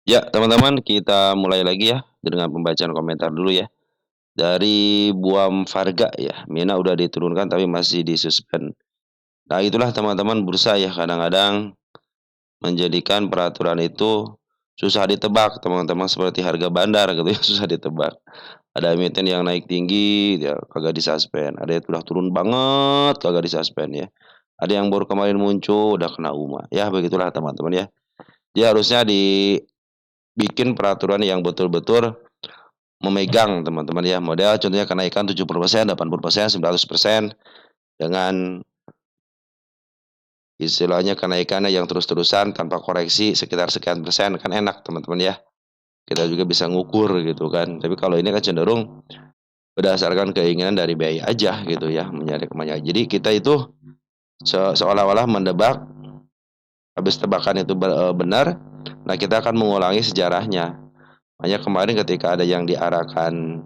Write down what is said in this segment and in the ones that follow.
Ya, teman-teman, kita mulai lagi ya dengan pembacaan komentar dulu ya. Dari Buam Varga ya, Mina udah diturunkan tapi masih disuspend. Nah, itulah teman-teman bursa ya, kadang-kadang menjadikan peraturan itu susah ditebak, teman-teman, seperti harga bandar gitu ya, susah ditebak. Ada emiten yang naik tinggi, ya kagak disuspend. Ada yang udah turun banget, kagak disuspend ya. Ada yang baru kemarin muncul, udah kena UMA. Ya, begitulah teman-teman ya. Dia harusnya dibikin peraturan yang betul-betul memegang teman-teman ya, model contohnya kenaikan 70%, 80%, 100% dengan istilahnya kenaikannya yang terus-terusan tanpa koreksi sekitar sekian persen, kan enak teman-teman ya. Kita juga bisa ngukur gitu kan. Tapi kalau ini kan cenderung berdasarkan keinginan dari BI aja gitu ya, mencari kemanjaan. Jadi kita itu seolah-olah mendebak, habis tebakan itu benar, nah kita akan mengulangi sejarahnya. Makanya kemarin ketika ada yang diarahkan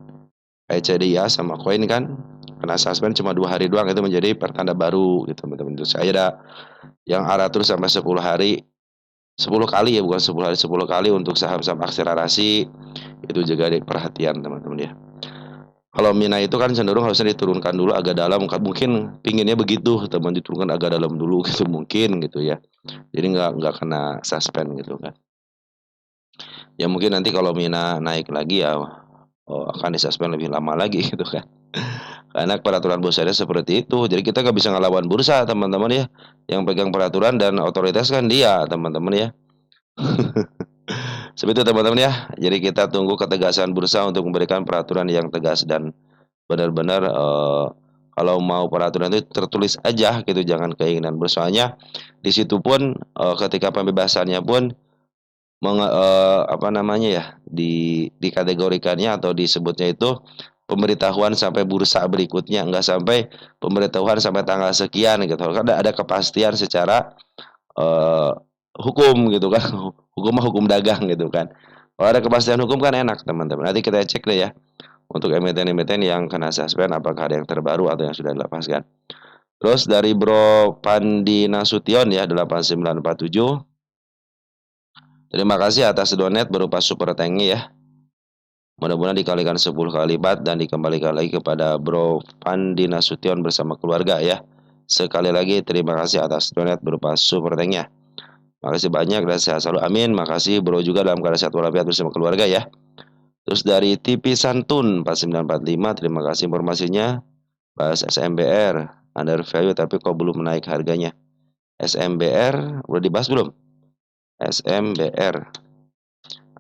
ECDIA sama koin kan kena suspend cuma 2 hari doang, itu menjadi pertanda baru gitu teman-teman. Terus saya ada yang arah terus sampai 10 hari, 10 kali ya, bukan 10 hari, 10 kali untuk saham-saham akselerasi, itu juga di perhatian teman-teman ya. Kalau Mina itu kan cenderung harusnya diturunkan dulu agak dalam, mungkin pinginnya begitu teman, diturunkan agak dalam dulu gitu mungkin gitu ya. Jadi nggak kena suspend gitu kan. Ya mungkin nanti kalau Mina naik lagi ya, akan disuspend lebih lama lagi gitu kan. Karena peraturan bursanya seperti itu. Jadi kita nggak bisa ngelawan bursa teman-teman ya. Yang pegang peraturan dan otoritas kan dia teman-teman ya. Seperti itu teman-teman ya. Jadi kita tunggu ketegasan bursa untuk memberikan peraturan yang tegas dan benar-benar kalau mau peraturan itu tertulis aja gitu, jangan keinginan bersanya. Di situ pun ketika pembebasannya pun apa namanya ya, dikategorikannya atau disebutnya itu pemberitahuan sampai bursa berikutnya, enggak sampai pemberitahuan sampai tanggal sekian gitu. Kan ada kepastian secara eh, hukum gitu kan. Hukum mah hukum dagang gitu kan. Kalau ada kepastian hukum kan enak teman-teman. Nanti kita cek deh ya untuk emiten-emiten yang kena suspend apakah ada yang terbaru atau yang sudah dilepaskan. Terus dari Bro Pandi Nasution ya 8947. Terima kasih atas donet berupa super thank ya. Mudah-mudahan dikalikan 10 kali lipat dan dikembalikan lagi kepada Bro Pandi Nasution bersama keluarga ya. Sekali lagi terima kasih atas donat berupa super thank-nya. Makasih banyak dan sehat selalu. Amin. Makasih Bro juga dalam keadaan sehat walafiat bersama keluarga ya. Terus dari TV Santun 4945, terima kasih informasinya. Bahas SMBR under value tapi kok belum naik harganya. SMBR udah dibahas belum? SMBR.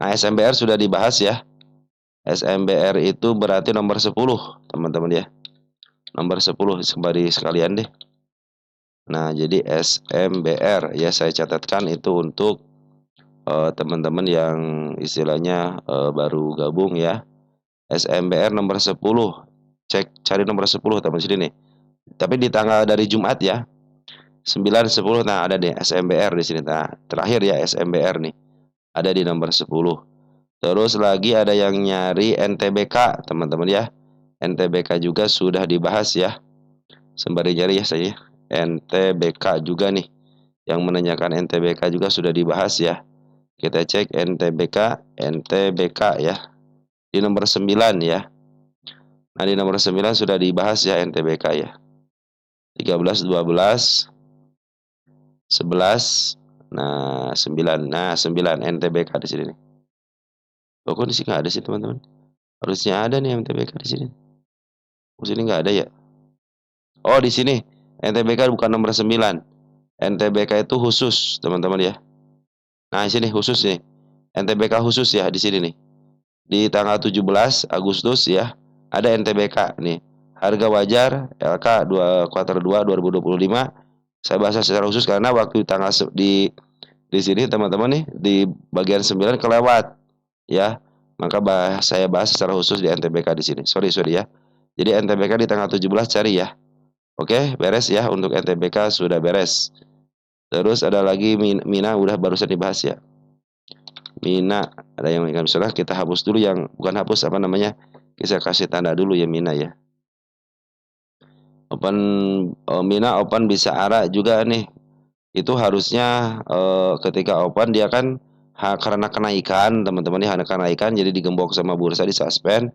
Nah, SMBR sudah dibahas ya. SMBR itu berarti nomor 10, teman-teman ya. Nomor 10 kembali sekalian deh. Nah, jadi SMBR ya saya catatkan itu untuk teman-teman yang istilahnya baru gabung ya. SMBR nomor 10. Cari nomor 10 teman sini nih. Tapi di tanggal dari Jumat ya. 9 10, nah ada deh SMBR di sini. Nah, terakhir ya SMBR nih. Ada di nomor 10. Terus lagi ada yang nyari NTBK, teman-teman ya. NTBK juga sudah dibahas ya. Sembari nyari ya saya. NTBK juga nih. Yang menanyakan NTBK juga sudah dibahas ya. Kita cek NTBK ya. Di nomor 9 ya. Nah, di nomor 9 sudah dibahas ya NTBK ya. 13, 12, 11, nah 9. Nah, 9 NTBK di sini nih. Oh, kok di sini nggak ada sih, teman-teman? Harusnya ada nih NTBK di sini. Oh, sini nggak ada ya? Oh, di sini. NTBK bukan nomor 9. NTBK itu khusus, teman-teman ya. Nah, di sini khusus nih. NTBK khusus ya di sini nih. Di tanggal 17 Agustus ya, ada NTBK nih. Harga wajar LK 2 kuartal 2 2025. Saya bahas secara khusus karena waktu tanggal di sini teman-teman nih di bagian 9 kelewat ya. Maka saya bahas secara khusus di NTBK di sini. Sorry ya. Jadi NTBK di tanggal 17 cari ya. Oke, beres ya untuk NTBK sudah beres. Terus ada lagi Mina udah barusan dibahas ya. Mina ada yang mengingat salah, kita hapus dulu yang bukan hapus apa namanya. Kita kasih tanda dulu ya Mina ya. Open Mina open bisa arah juga nih. Itu harusnya ketika open dia kan karena kenaikan teman-teman ya, karena kenaikan jadi digembok sama bursa, disuspend.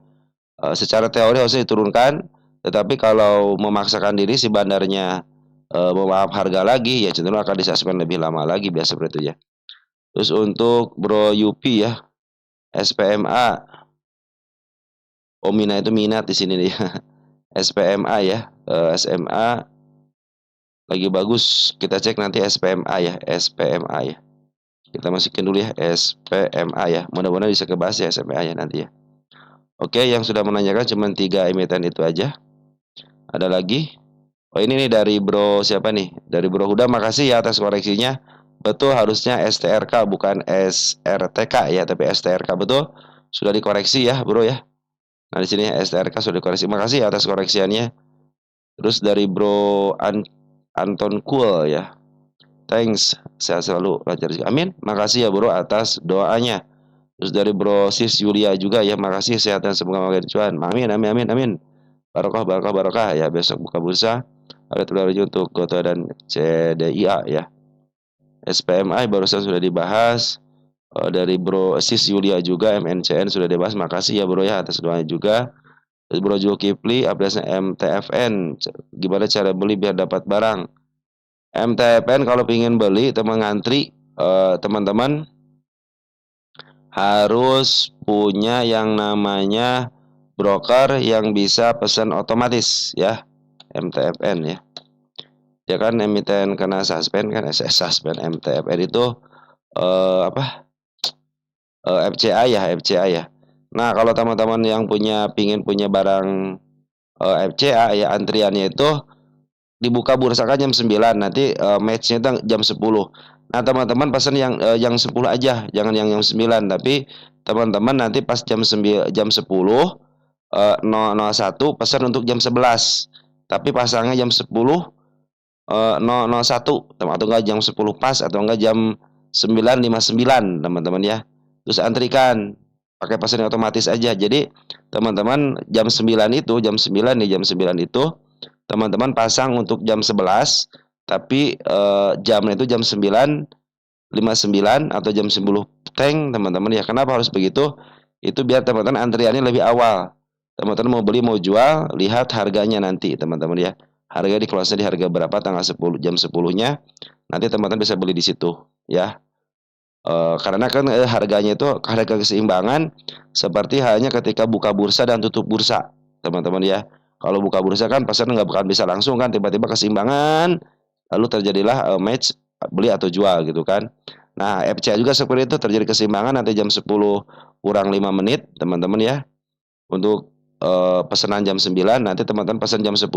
Secara teori harusnya diturunkan, tetapi kalau memaksakan diri si bandarnya memaaf harga lagi, ya cenderung akan disuspend lebih lama lagi, biasa seperti itu ya. Terus untuk Bro Yupi ya, SPMA, oh Mina itu minat di sini nih. SPMA ya, SMA lagi bagus. Kita cek nanti SPMA ya, SPMA ya. Kita masukin dulu ya, SPMA ya. Mudah-mudahan bisa kebahas ya SPMA ya nanti ya. Oke, yang sudah menanyakan cuma 3 emiten itu aja. Ada lagi? Oh ini nih dari Bro siapa nih? Dari Bro Huda, makasih ya atas koreksinya. Betul, harusnya STRK bukan SRTK ya, tapi STRK betul. Sudah dikoreksi ya, Bro ya. Nah, di sini STRK sudah dikoreksi. Makasih ya atas koreksiannya. Terus dari Bro Anton Cool ya. Thanks, sehat selalu, lancar juga. Amin. Makasih ya Bro atas doanya. Terus dari Bro Sis Yulia juga ya, makasih, sehat dan semoga makin cuan. Amin, amin, amin, amin. Barokah, barokah, barokah ya. Besok buka bursa. Ada tulis untuk Kota dan CDIA ya. SPMI barusan sudah dibahas. Dari Bro Sis Yulia juga, MNCN sudah dibahas. Makasih ya Bro ya atas doanya juga. Terus Bro Zulkifli, update MTFN. Gimana cara beli biar dapat barang? MTFN kalau ingin beli, teman ngantri, teman-teman harus punya yang namanya broker yang bisa pesan otomatis ya, MTFN ya. Ya kan emiten kena suspend kan, suspend MTFN itu apa? FCA ya, FCA ya. Nah, kalau teman-teman yang pingin punya barang FCA ya, antriannya itu dibuka bursa kan jam 9, nanti matchnya itu jam 10. Nah, teman-teman pesan yang 10 aja, jangan yang 9, tapi teman-teman nanti pas jam 10 001 pesan untuk jam 11. Tapi pasangnya jam 10 001 atau enggak jam 10 pas, atau enggak jam 9:59 teman-teman ya. Terus antrikan pakai pesan otomatis aja. Jadi teman-teman jam 9 itu, jam 9 nih, jam 9 itu teman-teman pasang untuk jam 11, tapi jamnya itu jam 9:59 atau jam 10 teng teman-teman ya. Kenapa harus begitu? Itu biar teman-teman antriannya lebih awal. Teman-teman mau beli mau jual, lihat harganya nanti teman-teman ya. Harga di close di harga berapa tanggal 10 jam 10-nya. Nanti teman-teman bisa beli di situ ya. Karena kan harganya itu harga keseimbangan seperti halnya ketika buka bursa dan tutup bursa teman-teman ya. Kalau buka bursa kan pasar nggak bakal bisa langsung kan, tiba-tiba keseimbangan lalu terjadilah match beli atau jual gitu kan. Nah, FCA juga seperti itu, terjadi keseimbangan nanti jam 10 kurang 5 menit teman-teman ya. Untuk pesanan jam 9, nanti teman-teman pesan jam 10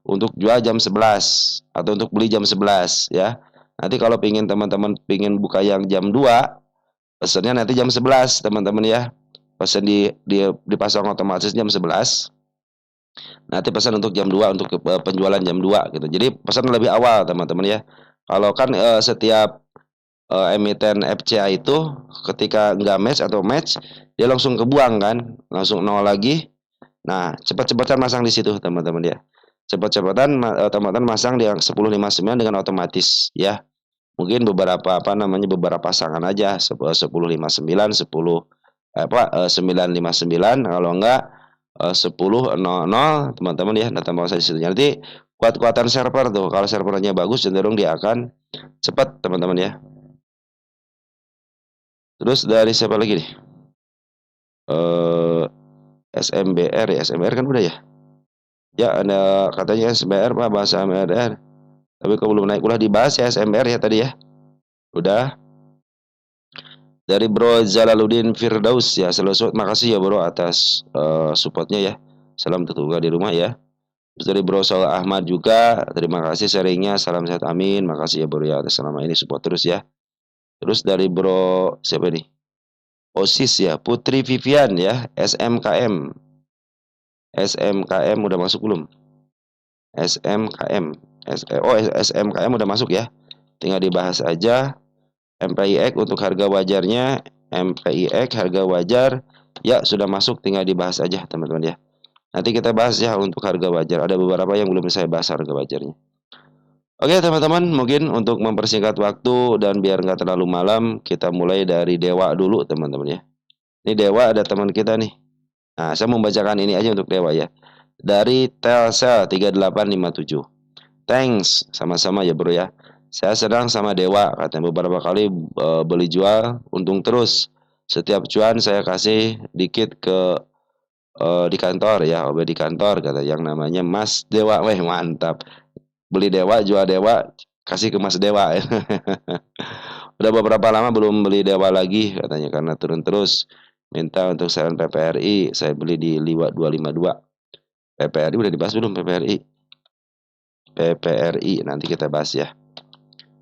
untuk jual jam 11 atau untuk beli jam 11 ya. Nanti kalau teman-teman pingin buka yang jam 2, pesannya nanti jam 11 teman-teman ya. Pesan dipasang otomatis jam 11. Nanti pesan untuk jam 2 untuk penjualan jam 2 gitu. Jadi pesan lebih awal teman-teman ya. Kalau kan setiap emiten FCA itu ketika nggak match atau match, dia langsung kebuang kan, langsung nol lagi. Nah, cepat-cepatan masang di situ teman-teman ya. Cepat-cepatan teman-teman masang di yang 10:59 dengan otomatis ya. Mungkin beberapa pasangan aja 10:59, 9:59, kalau enggak 10:00 teman-teman ya. Nah, tambah saja situ. Nanti kuat-kuatan server tuh. Kalau servernya bagus cenderung dia akan cepat teman-teman ya. Terus dari siapa lagi nih? SMBR ya, SMBR kan udah ya. Ya, ada katanya SMBR Pak, bahasa MRR. Tapi kalau belum naik udah dibahas ya SMBR ya tadi ya. Udah. Dari Bro Zalaluddin Firdaus ya, selalu makasih ya Bro atas supportnya ya. Salam tertuga di rumah ya. Terus dari Bro Saul Ahmad juga, terima kasih sharingnya, salam sehat amin. Makasih ya Bro ya atas selama ini support terus ya. Terus dari Bro siapa nih? OSIS ya, Putri Vivian ya, SMKM. SMKM udah masuk belum? SMKM. SMKM udah masuk ya. Tinggal dibahas aja. MPIX untuk harga wajarnya, MPIX harga wajar ya sudah masuk, tinggal dibahas aja teman-teman ya. Nanti kita bahas ya untuk harga wajar. Ada beberapa yang belum saya bahas harga wajarnya. Oke teman-teman, mungkin untuk mempersingkat waktu dan biar nggak terlalu malam, kita mulai dari Dewa dulu teman-teman ya. Ini Dewa ada teman kita nih. Nah, saya membacakan ini aja untuk Dewa ya. Dari Telcel 3857. Thanks, sama-sama ya bro ya. Saya sedang sama Dewa, katanya beberapa kali beli jual, untung terus. Setiap cuan saya kasih dikit ke di kantor ya, OB di kantor kata yang namanya Mas Dewa. Weh, mantap. Beli Dewa, jual Dewa, kasih ke Mas Dewa. Udah beberapa lama belum beli Dewa lagi katanya karena turun terus. Minta untuk saran PPRI, saya beli di Liwa 252. PPRI udah dibahas belum PPRI? PPRI nanti kita bahas ya.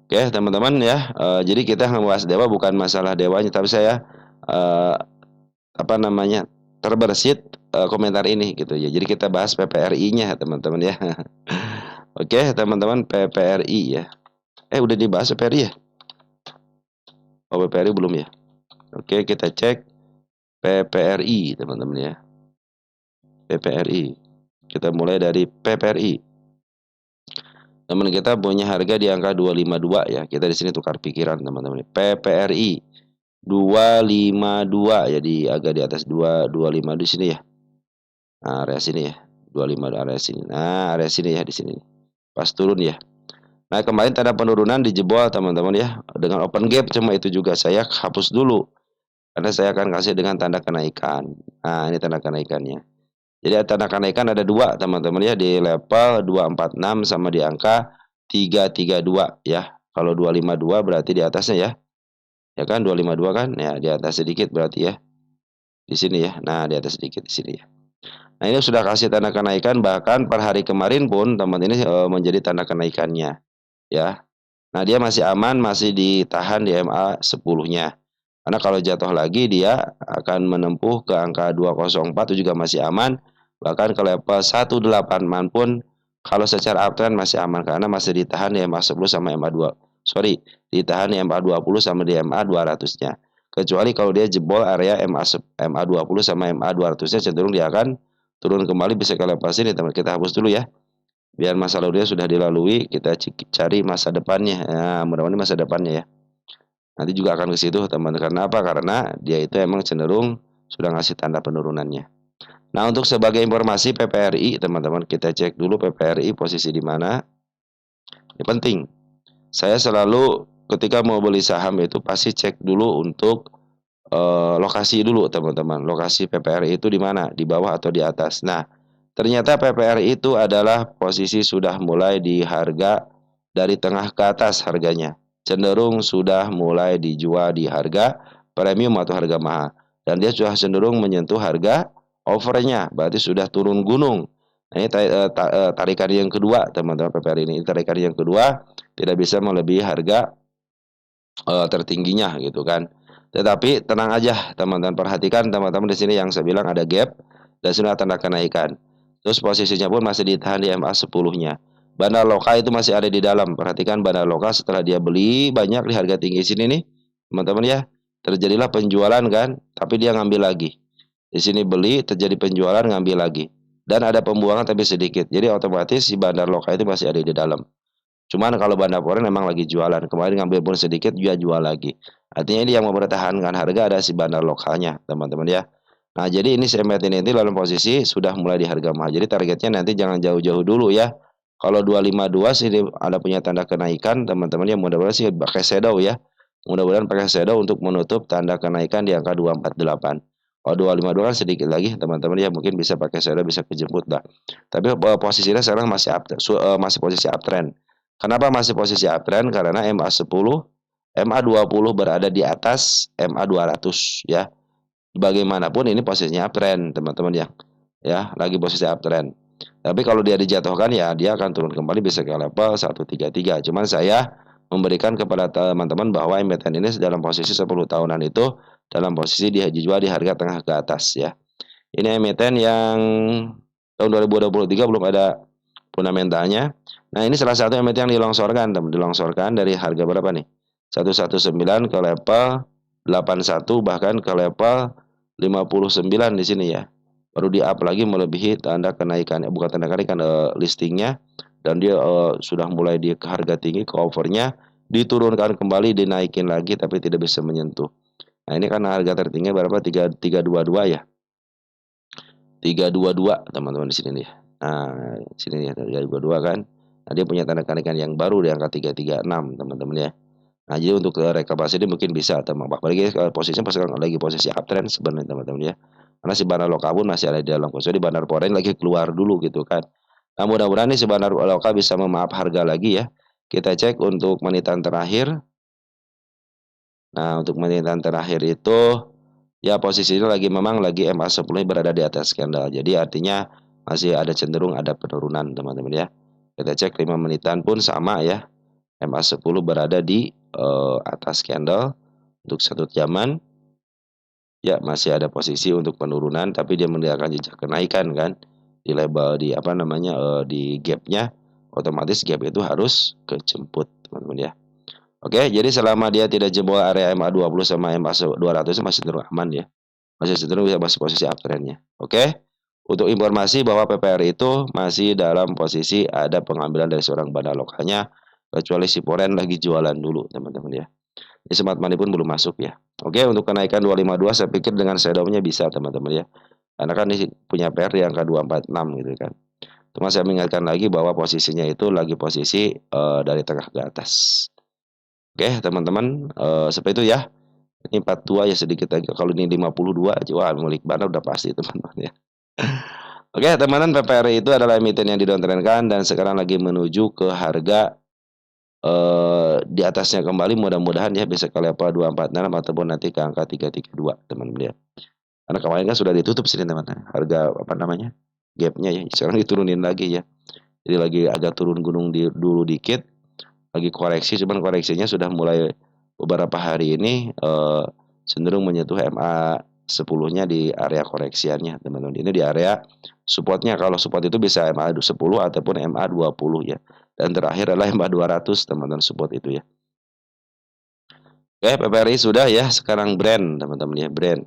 Oke, teman-teman ya. Jadi kita membahas Dewa bukan masalah Dewanya, tapi saya eh, apa namanya? Terbersit komentar ini gitu ya. Jadi kita bahas PPRI-nya teman-teman ya. Oke, teman-teman PPRI ya. Udah dibahas PPRI ya? Oh, PPRI belum ya? Oke, kita cek PPRI teman-teman ya. PPRI. Kita mulai dari PPRI. Teman kita punya harga di angka 252 ya. Kita di sini tukar pikiran teman-teman. PPRI 252 ya, di agak di atas 225 di sini ya. Nah, area sini ya. 25 area sini. Nah, area sini ya di sini. Pas turun ya. Nah, kemarin tanda penurunan dijebol teman-teman ya. Dengan open gap, cuma itu juga saya hapus dulu. Karena saya akan kasih dengan tanda kenaikan. Nah, ini tanda kenaikannya. Jadi tanda kenaikan ada dua teman-teman ya, di level 246 sama di angka 332 ya. Kalau 252 berarti di atasnya ya. Ya kan 252 kan? Ya, di atas sedikit berarti ya. Di sini ya. Nah, di atas sedikit di sini ya. Nah, ini sudah kasih tanda kenaikan, bahkan per hari kemarin pun teman ini menjadi tanda kenaikannya ya. Nah, dia masih aman, masih ditahan di MA 10-nya. Karena kalau jatuh lagi dia akan menempuh ke angka 204 itu juga masih aman. Bahkan ke level 18 pun kalau secara uptrend masih aman karena masih ditahan di MA 10 sama MA 2. Sorry, ditahan di MA 20 sama di MA 200-nya. Kecuali kalau dia jebol area MA 20 sama MA 200-nya, cenderung dia akan turun kembali bisa ke level sini teman. Kita hapus dulu ya. Biar masa lalunya sudah dilalui, kita cari masa depannya. Nah, mudah-mudahan masa depannya ya. Nanti juga akan ke situ teman. Karena apa? Karena dia itu emang cenderung sudah ngasih tanda penurunannya. Nah, untuk sebagai informasi PPRI teman-teman, kita cek dulu PPRI posisi di mana. Ini penting. Saya selalu ketika mau beli saham itu pasti cek dulu untuk lokasi dulu teman-teman. Lokasi PPRI itu di mana? Di bawah atau di atas. Nah, ternyata PPRI itu adalah posisi sudah mulai di harga dari tengah ke atas harganya. Cenderung sudah mulai dijual di harga premium atau harga mahal. Dan dia sudah cenderung menyentuh harga overnya, berarti sudah turun gunung. Nah, ini tarikan yang kedua teman-teman PPRI ini. Tarikan yang kedua tidak bisa melebihi harga tertingginya gitu kan. Tetapi tenang aja teman-teman, perhatikan teman-teman di sini yang saya bilang ada gap dan sudah tanda kenaikan. Terus posisinya pun masih ditahan di MA 10-nya. Bandar lokal itu masih ada di dalam. Perhatikan bandar lokal setelah dia beli banyak di harga tinggi sini nih, teman-teman ya. Terjadilah penjualan kan, tapi dia ngambil lagi. Di sini beli, terjadi penjualan, ngambil lagi. Dan ada pembuangan tapi sedikit. Jadi otomatis si bandar lokal itu masih ada di dalam. Cuman kalau Banda Foreign memang lagi jualan. Kemarin ngambil pun sedikit, dia jual lagi. Artinya ini yang mempertahankan harga ada si bandar lokalnya, teman-teman ya. Nah, jadi ini CMT ini dalam posisi sudah mulai di harga mahal. Jadi targetnya nanti jangan jauh-jauh dulu ya. Kalau 252 sih ada punya tanda kenaikan, teman-teman ya, mudah-mudahan sih pakai shadow ya. Mudah-mudahan pakai shadow untuk menutup tanda kenaikan di angka 248. Kalau 252 kan sedikit lagi, teman-teman ya, mungkin bisa pakai shadow, bisa kejemput lah. Tapi posisinya sekarang masih masih posisi uptrend. Kenapa masih posisi uptrend? Karena MA10, MA20 berada di atas MA200 ya. Bagaimanapun ini posisinya uptrend, teman-teman ya. Ya, lagi posisi uptrend. Tapi kalau dia dijatuhkan ya dia akan turun kembali bisa ke level 133. Cuman saya memberikan kepada teman-teman bahwa emiten ini dalam posisi 10 tahunan itu dalam posisi dia dijual di harga tengah ke atas ya. Ini emiten yang tahun 2023 belum ada fundamentalnya. Nah, ini salah satu emiten yang dilongsorkan, teman. Dilongsorkan dari harga berapa nih? 119 ke level 81 bahkan ke level 59 di sini ya. Baru di up lagi melebihi tanda kenaikan, bukan tanda kenaikan listingnya dan dia sudah mulai di harga tinggi ke overnya, diturunkan kembali, dinaikin lagi tapi tidak bisa menyentuh. Nah, ini kan harga tertinggi berapa? 3322 ya. 322 teman-teman di sini nih. Nah, sini nih 322 kan. Nah, dia punya tanda kenaikan yang baru di angka 336 teman-teman ya. Nah, jadi untuk rekapitulasi ini mungkin bisa teman. Apalagi posisinya pas sekarang lagi posisi uptrend sebenarnya teman-teman ya. Karena si Bandar Loka pun masih ada di dalam posisi di Bandar Foreign lagi keluar dulu gitu kan. Nah, mudah-mudahan nih si Bandar Loka bisa memaaf harga lagi ya. Kita cek untuk menitan terakhir. Nah, untuk menitan terakhir itu ya posisinya lagi memang lagi MA10 berada di atas skandal. Jadi artinya masih ada cenderung ada penurunan teman-teman ya. Kita cek 5 menitan pun sama ya. MA10 berada di atas candle untuk 1 jaman ya masih ada posisi untuk penurunan tapi dia meninggalkan jejak kenaikan kan di label di apa namanya di gapnya otomatis gap itu harus kejemput teman-teman ya. Oke, jadi selama dia tidak jebol area MA20 sama MA200 masih cenderung aman ya. Masih cenderung bisa masih posisi uptrendnya. Oke. Untuk informasi bahwa PPR itu masih dalam posisi ada pengambilan dari seorang bandar lokalnya kecuali si Foreign lagi jualan dulu teman-teman ya. Ini smart money pun belum masuk ya. Oke, untuk kenaikan 252 saya pikir dengan shadow-nya bisa teman-teman ya. Karena kan ini punya PR di angka 246 gitu kan. Cuma saya mengingatkan lagi bahwa posisinya itu lagi posisi dari tengah ke atas. Oke, teman-teman, seperti itu ya. Ini 42 ya sedikit lagi. Kalau ini 52, wah milik mana udah pasti teman-teman ya. Oke, teman-teman, PPR itu adalah emiten yang didowntrendkan dan sekarang lagi menuju ke harga di atasnya kembali mudah-mudahan ya bisa ke level 246 ataupun nanti ke angka 332 teman-teman ya. Karena kemarin kan sudah ditutup sini teman-teman. Harga apa namanya? Gapnya ya. Sekarang diturunin lagi ya. Jadi lagi agak turun gunung dulu dikit. Lagi koreksi cuman koreksinya sudah mulai beberapa hari ini cenderung menyentuh MA 10-nya di area koreksiannya teman-teman. Ini di area supportnya. Kalau support itu bisa MA 10 ataupun MA 20 ya. Dan terakhir adalah MA 200 teman-teman support itu ya. Oke, PPRI sudah ya. Sekarang brand teman-teman ya, brand.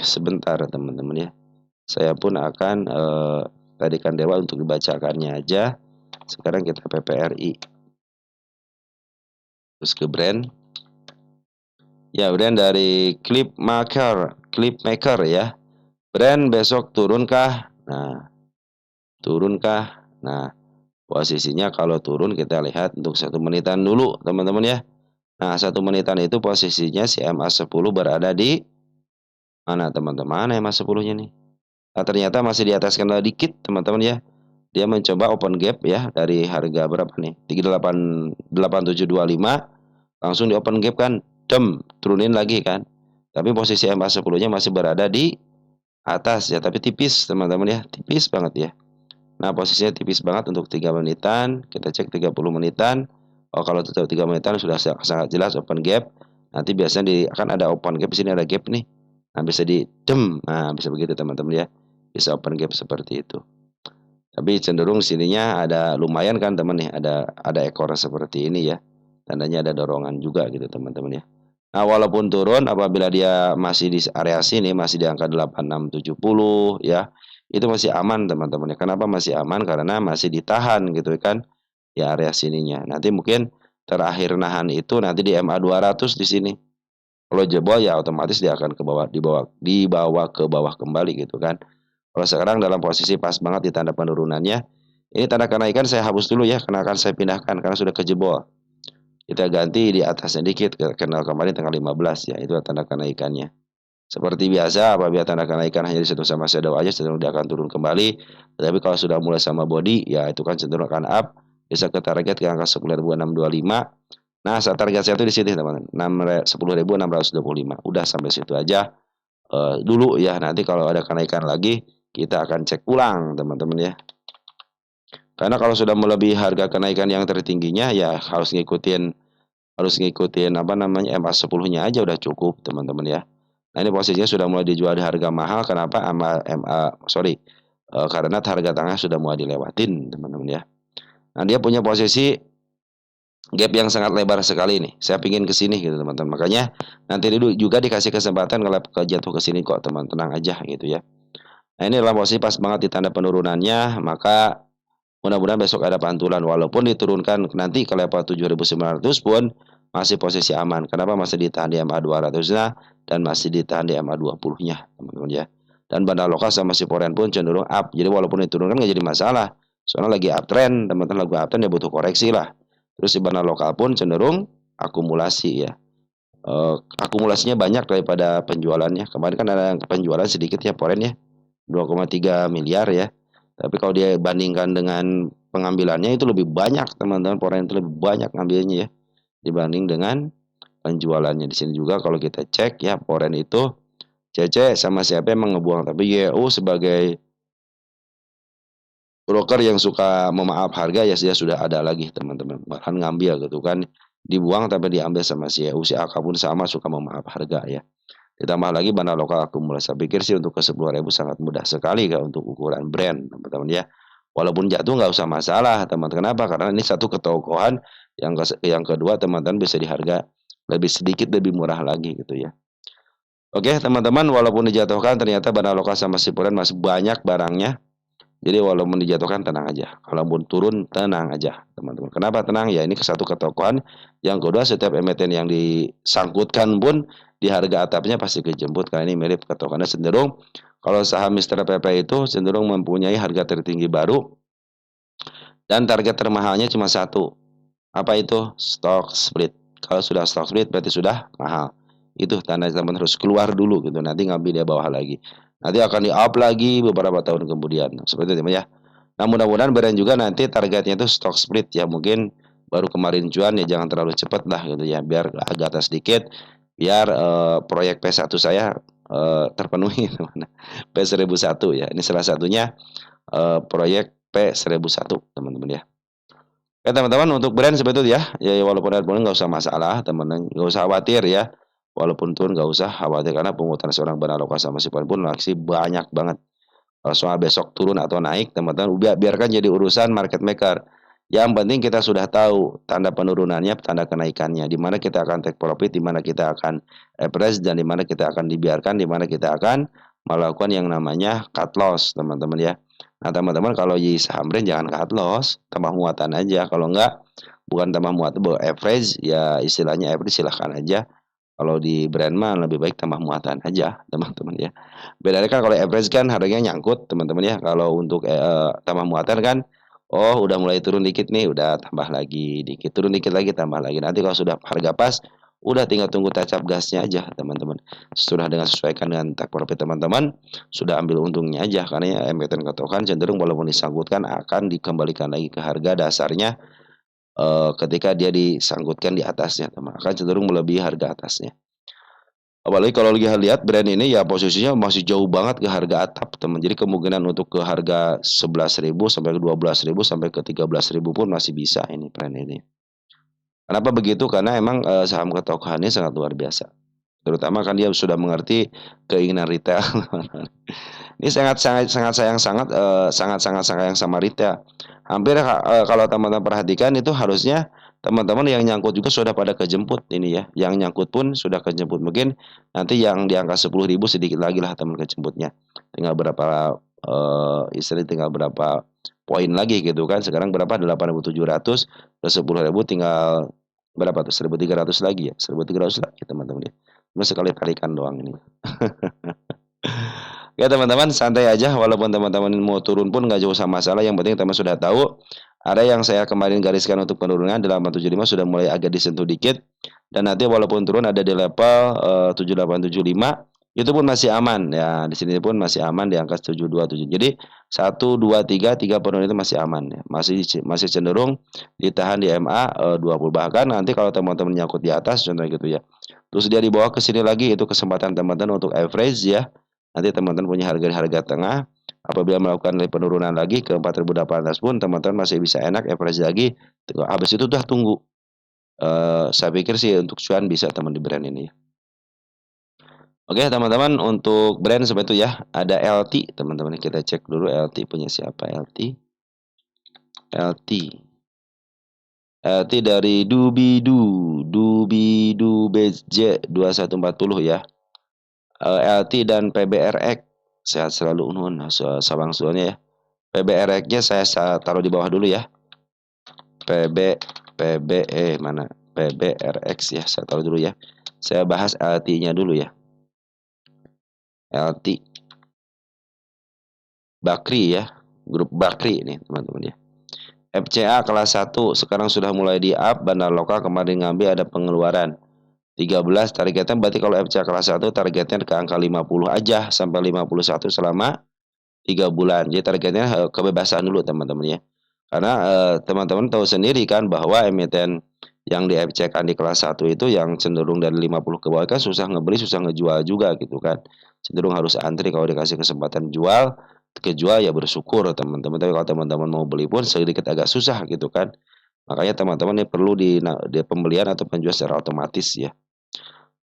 Sebentar teman-teman ya. Saya pun akan tadikan dewa untuk dibacakannya aja. Sekarang kita PPRI. Terus ke brand. Ya, brand dari Clipmaker ya. Brand besok turunkah? Nah, turunkah? Nah, posisinya kalau turun kita lihat untuk 1 menitan dulu teman-teman ya. Nah, 1 menitan itu posisinya si MA10 berada di mana teman-teman? MA10-nya nih. Nah, ternyata masih di atas candle dikit teman-teman ya. Dia mencoba open gap ya dari harga berapa nih? 38725 langsung di open gap kan. Turunin lagi kan. Tapi posisi MA10-nya masih berada di atas ya, tapi tipis teman-teman ya. Tipis banget ya. Nah, posisinya tipis banget untuk 3 menitan. Kita cek 30 menitan. Oh, kalau tutup 3 menitan sudah sangat jelas open gap. Nanti biasanya akan ada open gap, di sini ada gap nih. Nah, bisa Nah, bisa begitu teman-teman ya. Bisa open gap seperti itu. Tapi cenderung sininya ada lumayan kan teman nih, ada ekor seperti ini ya. Tandanya ada dorongan juga gitu teman-teman ya. Nah, walaupun turun apabila dia masih di area sini masih di angka 8670 ya. Itu masih aman teman-teman ya. Kenapa masih aman? Karena masih ditahan gitu kan di area sininya. Nanti mungkin terakhir nahan itu nanti di MA 200 di sini. Kalau jebol ya otomatis dia akan dibawa ke bawah kembali gitu kan. Kalau sekarang dalam posisi pas banget di tanda penurunannya. Ini tanda kenaikan saya hapus dulu ya, karena akan saya pindahkan karena sudah kejebol. Kita ganti di atasnya dikit ke kenal kemarin tanggal 15 ya, itu tanda kenaikannya. Seperti biasa apabila tanda kenaikan hanya disentuh sama shadow aja cenderung dia akan turun kembali. Tetapi kalau sudah mulai sama body ya itu kan cenderung akan up. Bisa ke target ke angka 10.625. Nah, saat target saya itu di sini teman-teman. 10.625. Udah sampai situ aja dulu ya. Nanti kalau ada kenaikan lagi kita akan cek ulang teman-teman ya. Karena kalau sudah melebihi harga kenaikan yang tertingginya ya harus ngikutin apa namanya MA10-nya aja udah cukup teman-teman ya. Nah, ini posisinya sudah mulai dijual di harga mahal. Kenapa? Karena harga tengah sudah mulai dilewatin teman-teman ya. Nah, dia punya posisi gap yang sangat lebar sekali nih. Saya pingin ke sini gitu teman-teman. Makanya nanti dulu juga dikasih kesempatan kalau jatuh ke sini kok teman, tenang aja gitu ya. Nah, ini dalam posisi pas banget di tanda penurunannya, maka Mudah-mudahan besok ada pantulan walaupun diturunkan nanti ke level 7.900 pun masih posisi aman. Kenapa masih ditahan di MA 200-nya dan masih ditahan di MA 20-nya, teman-teman ya. Dan Banda Lokal sama si Foreign pun cenderung up. Jadi walaupun diturunkan nggak jadi masalah. Soalnya lagi uptrend, teman-teman lagi uptrend ya butuh koreksi lah. Terus si Banda Lokal pun cenderung akumulasi ya. Akumulasinya banyak daripada penjualannya. Kemarin kan ada penjualan sedikit ya Foreign ya. 2,3 miliar ya. Tapi kalau dia bandingkan dengan pengambilannya itu lebih banyak teman-teman, Foreign itu lebih banyak ngambilnya ya dibanding dengan penjualannya. Di sini juga kalau kita cek ya Foreign itu CC sama siapa yang ngebuang, tapi YU sebagai broker yang suka memaaf harga ya dia sudah ada lagi teman-teman, bahkan ngambil gitu kan, dibuang tapi diambil sama si YU. Si AK pun sama suka memaaf harga ya. Ditambah lagi Banda Lokal akumulasi. Saya pikir sih untuk ke 10.000 sangat mudah sekali Kak untuk ukuran brand teman-teman ya. Walaupun jatuh nggak usah masalah teman-teman. Kenapa? Karena ini satu ketokohan, yang kedua teman-teman bisa diharga lebih sedikit lebih murah lagi gitu ya. Oke teman-teman, walaupun dijatuhkan ternyata Banda Lokal sama Sipuran masih banyak barangnya. Jadi walaupun dijatuhkan tenang aja. Kalaupun turun tenang aja teman-teman. Kenapa tenang? Ya ini ke satu ketokohan. Yang kedua setiap emiten yang disangkutkan pun di harga atapnya pasti kejemput karena ini mirip ketokohannya cenderung. Kalau saham Mister PP itu cenderung mempunyai harga tertinggi baru dan target termahalnya cuma satu. Apa itu? Stock split. Kalau sudah stock split berarti sudah mahal. Itu tanda teman harus keluar dulu gitu. Nanti ngambil dia bawah lagi. Nanti akan di up lagi beberapa tahun kemudian. Seperti itu ya. Nah mudah-mudahan brand juga nanti targetnya itu stock split ya. Mungkin baru kemarin cuan ya jangan terlalu cepat lah gitu ya. Biar agak atas sedikit. Biar proyek P1 saya terpenuhi. P1001 ya. Ini salah satunya proyek P1001 teman-teman ya. Ya teman-teman untuk brand seperti itu ya. Ya walaupun ada nggak usah masalah teman-teman, nggak usah khawatir ya. Walaupun turun nggak usah khawatir karena penghutang seorang Banda Lokal sama si pun aksi banyak banget. Kalau soal besok turun atau naik teman-teman biarkan jadi urusan market maker. Yang penting kita sudah tahu tanda penurunannya, tanda kenaikannya, di mana kita akan take profit, di mana kita akan average dan di mana kita akan dibiarkan, di mana kita akan melakukan yang namanya cut loss teman-teman ya. Nah teman-teman kalau di saham brand jangan cut loss, tambah muatan aja. Kalau enggak bukan tambah muatan, average ya istilahnya average silahkan aja. Kalau di brand mah lebih baik tambah muatan aja teman-teman ya. Bedanya kan kalau average kan harganya nyangkut teman-teman ya. Kalau untuk tambah muatan kan, oh udah mulai turun dikit nih, udah tambah lagi dikit, turun dikit lagi tambah lagi. Nanti kalau sudah harga pas, udah tinggal tunggu tancap gasnya aja teman-teman. Sudah dengan sesuaikan dengan take profit teman-teman, sudah ambil untungnya aja karena ya emiten ketokan cenderung walaupun disangkutkan akan dikembalikan lagi ke harga dasarnya ketika dia disangkutkan di atasnya teman, akan cenderung melebihi harga atasnya. Apalagi kalau lihat brand ini ya posisinya masih jauh banget ke harga atap teman. Jadi kemungkinan untuk ke harga 11.000 sampai ke 12.000 sampai ke 13.000 pun masih bisa ini brand ini. Kenapa begitu? Karena emang saham ketokohannya sangat luar biasa. Terutama kan dia sudah mengerti keinginan retail. Ini sangat sangat sayang sama retail. Hampir kalau teman-teman perhatikan itu harusnya teman-teman yang nyangkut juga sudah pada kejemput ini ya. Yang nyangkut pun sudah kejemput. Mungkin nanti yang di angka 10.000 sedikit lagi lah teman kejemputnya. Tinggal berapa istilahnya tinggal berapa poin lagi gitu kan. Sekarang berapa? 8.700 plus 10.000 tinggal berapa tuh? 1.300 lagi ya. 1.300 lagi teman-teman ya. Cuma sekali tarikan doang ini. Ya teman-teman santai aja walaupun teman-teman mau turun pun nggak jauh sama masalah, yang penting teman sudah tahu ada yang saya kemarin gariskan untuk penurunan 875 sudah mulai agak disentuh dikit dan nanti walaupun turun ada di level 7875 itu pun masih aman ya, di sini pun masih aman di angka 727. Jadi 1 2 3 penurunan itu masih aman ya, masih cenderung ditahan di MA 20, bahkan nanti kalau teman-teman nyangkut di atas contohnya gitu ya, terus dia dibawa ke sini lagi, itu kesempatan teman-teman untuk average ya. Nanti teman-teman punya harga tengah. Apabila melakukan penurunan lagi ke 4.800 pun teman-teman masih bisa enak average lagi. Habis itu udah tunggu. Saya pikir sih untuk cuan bisa teman di brand ini. Oke teman-teman untuk brand seperti itu ya. Ada LT teman-teman, kita cek dulu LT punya siapa. LT dari Dubidu BJ 2140 ya. LT dan PBRX sehat selalu nuhun sabang suanya ya. PBRX-nya saya taruh di bawah dulu ya. Mana? PBRX ya, saya taruh dulu ya. Saya bahas LT-nya dulu ya. LT Bakri ya. Grup Bakri ini teman-teman ya. FCA kelas 1 sekarang sudah mulai di up, bandar lokal kemarin ngambil ada pengeluaran 13, targetnya berarti kalau FCA kelas 1 targetnya ke angka 50 aja sampai 51 selama 3 bulan. Jadi targetnya kebebasan dulu teman-teman ya. Karena teman-teman tahu sendiri kan bahwa emiten yang di FCA kan di kelas 1 itu yang cenderung dari 50 ke bawah kan susah ngebeli, susah ngejual juga gitu kan. Cenderung harus antri kalau dikasih kesempatan jual, kejual ya bersyukur teman-teman. Tapi kalau teman-teman mau beli pun sedikit agak susah gitu kan. Makanya teman-teman ini perlu di pembelian atau penjualan secara otomatis ya.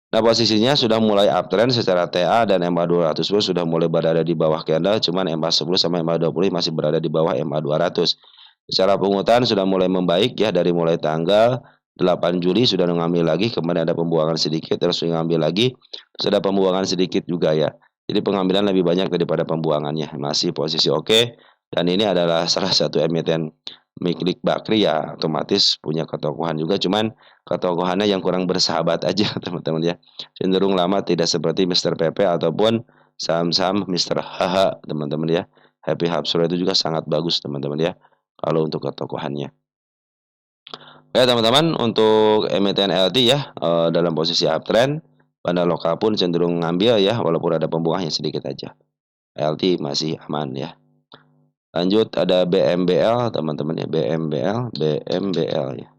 Nah, posisinya sudah mulai uptrend secara TA dan MA200 pun sudah mulai berada di bawah candle, cuman MA10 sama MA20 masih berada di bawah MA200. Secara pungutan sudah mulai membaik ya dari mulai tanggal 8 Juli sudah mengambil lagi, kemudian ada pembuangan sedikit, terus mengambil lagi, terus ada pembuangan sedikit juga ya. Jadi pengambilan lebih banyak daripada pembuangannya, masih posisi oke. Dan ini adalah salah satu emiten milik Bakri ya, otomatis punya ketokohan juga, cuman ketokohannya yang kurang bersahabat aja teman-teman ya. Cenderung lama tidak seperti Mr. PP ataupun saham-saham Mr. HH teman-teman ya. Happy Hapsro itu juga sangat bagus teman-teman ya kalau untuk ketokohannya. Ya teman-teman, untuk emiten LT ya dalam posisi uptrend, bandar lokal pun cenderung ngambil ya walaupun ada pembuahannya sedikit aja. LT masih aman ya. Lanjut ada BMBL teman-teman ya, BMBL ya.